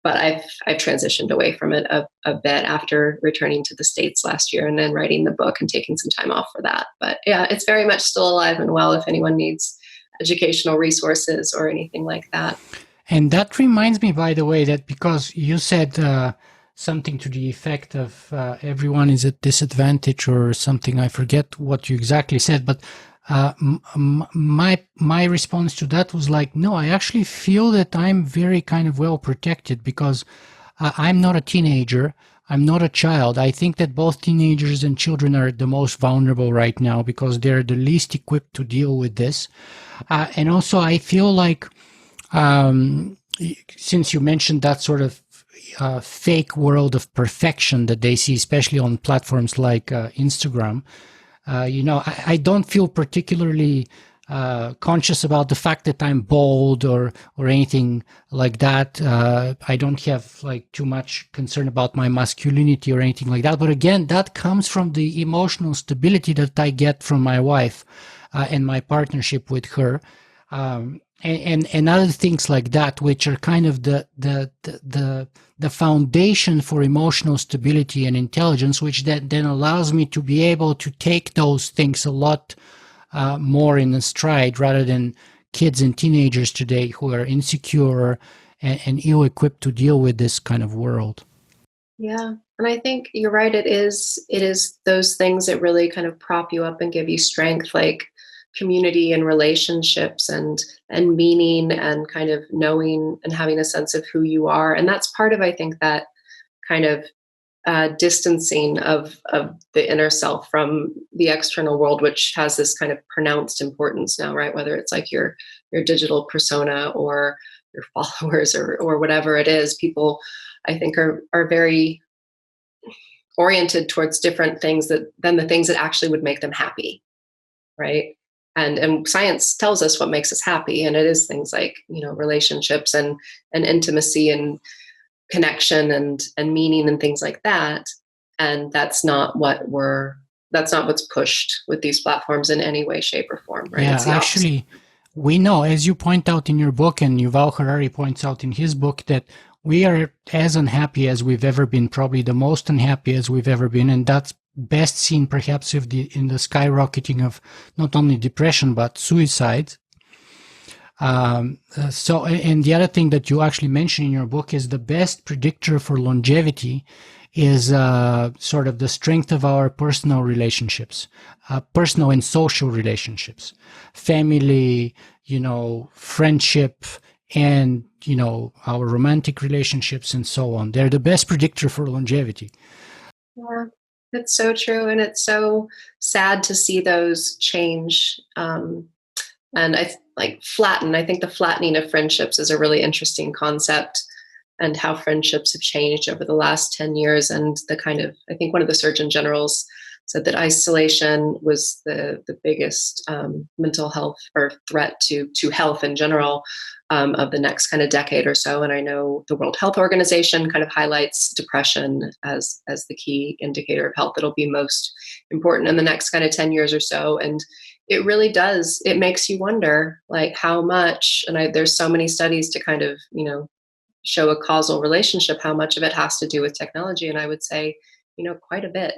But I've transitioned away from it a bit after returning to the States last year and then writing the book and taking some time off for that. But yeah, it's very much still alive and well if anyone needs educational resources or anything like that. And that reminds me, by the way, that because you said something to the effect of everyone is at disadvantage or something, I forget what you exactly said, but my response to that was like, no, I actually feel that I'm very kind of well protected because I'm not a teenager. I'm not a child. I think that both teenagers and children are the most vulnerable right now because they're the least equipped to deal with this. And also I feel like, since you mentioned that sort of fake world of perfection that they see, especially on platforms like Instagram, I don't feel particularly conscious about the fact that I'm bald or anything like that. I don't have like too much concern about my masculinity or anything like that. But again, that comes from the emotional stability that I get from my wife and my partnership with her. And other things like that, which are kind of the foundation for emotional stability and intelligence, which then allows me to be able to take those things a lot more in a stride, rather than kids and teenagers today who are insecure and ill-equipped to deal with this kind of world. Yeah. And I think you're right. It is those things that really kind of prop you up and give you strength, like community and relationships and meaning and kind of knowing and having a sense of who you are. And that's part of, I think, that kind of distancing of the inner self from the external world, which has this kind of pronounced importance now, right? Whether it's like your digital persona or your followers or whatever it is, people, I think, are very oriented towards different things than the things that actually would make them happy, right? And science tells us what makes us happy, and it is things like, relationships and intimacy and connection and meaning and things like that. And that's not what's pushed with these platforms in any way, shape, or form, right? Yeah, actually, we know, as you point out in your book, and Yuval Harari points out in his book, that we are as unhappy as we've ever been, probably the most unhappy as we've ever been. And that's best seen perhaps in the skyrocketing of not only depression, but suicide. And the other thing that you actually mention in your book is the best predictor for longevity is sort of the strength of our personal relationships, personal and social relationships, family, friendship, and, our romantic relationships and so on. They're the best predictor for longevity. Yeah, it's so true. And it's so sad to see those change. And flatten. I think the flattening of friendships is a really interesting concept, and how friendships have changed over the last 10 years. And I think one of the Surgeon Generals said that isolation was the biggest mental health or threat to health in general of the next kind of decade or so. And I know the World Health Organization kind of highlights depression as the key indicator of health that'll be most important in the next kind of 10 years or so. And it really does. It makes you wonder, like, how much, and there's so many studies to kind of, show a causal relationship, how much of it has to do with technology. And I would say, quite a bit.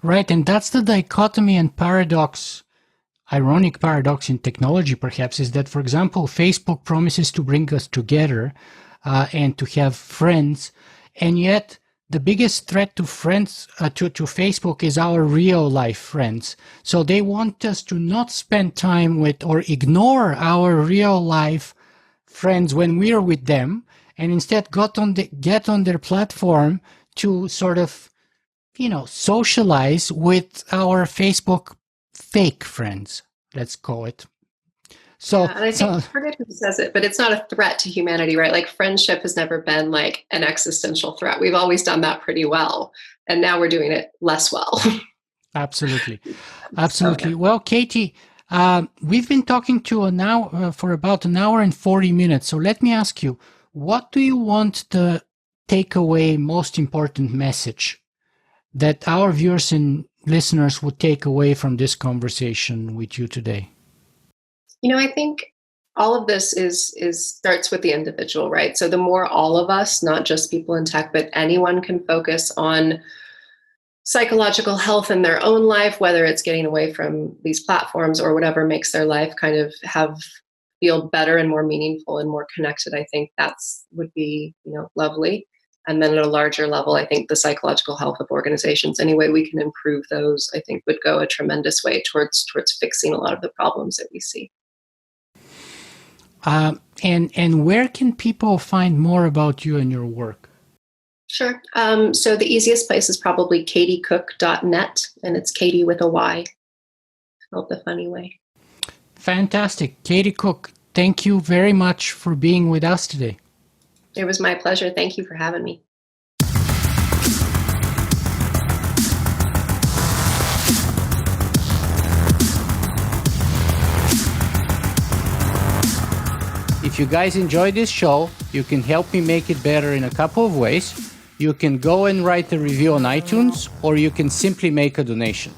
Right. And that's the dichotomy and paradox, ironic paradox in technology, perhaps, is that, for example, Facebook promises to bring us together and to have friends. And yet the biggest threat to friends, to Facebook, is our real life friends. So they want us to not spend time with or ignore our real life friends when we are with them, and instead get on their platform to sort of, socialize with our Facebook fake friends, let's call it. So, and I think, I forget who says it, but it's not a threat to humanity, right? Like, friendship has never been like an existential threat. We've always done that pretty well, and now we're doing it less well. Absolutely. Absolutely. Well, Katy, we've been talking for about an hour and 40 minutes. So let me ask you, what do you want the takeaway most important message that our viewers and listeners would take away from this conversation with you today? I think all of this starts with the individual, right? So the more all of us, not just people in tech, but anyone can focus on psychological health in their own life, whether it's getting away from these platforms or whatever makes their life kind of feel better and more meaningful and more connected, I think would be, lovely. And then at a larger level, I think the psychological health of organizations, any way we can improve those, I think would go a tremendous way towards fixing a lot of the problems that we see. And where can people find more about you and your work? Sure. So the easiest place is probably katycook.net, and it's Katy with a Y, spelled the funny way. Fantastic. Katy Cook, thank you very much for being with us today. It was my pleasure. Thank you for having me. If you guys enjoy this show, you can help me make it better in a couple of ways. You can go and write a review on iTunes, or you can simply make a donation.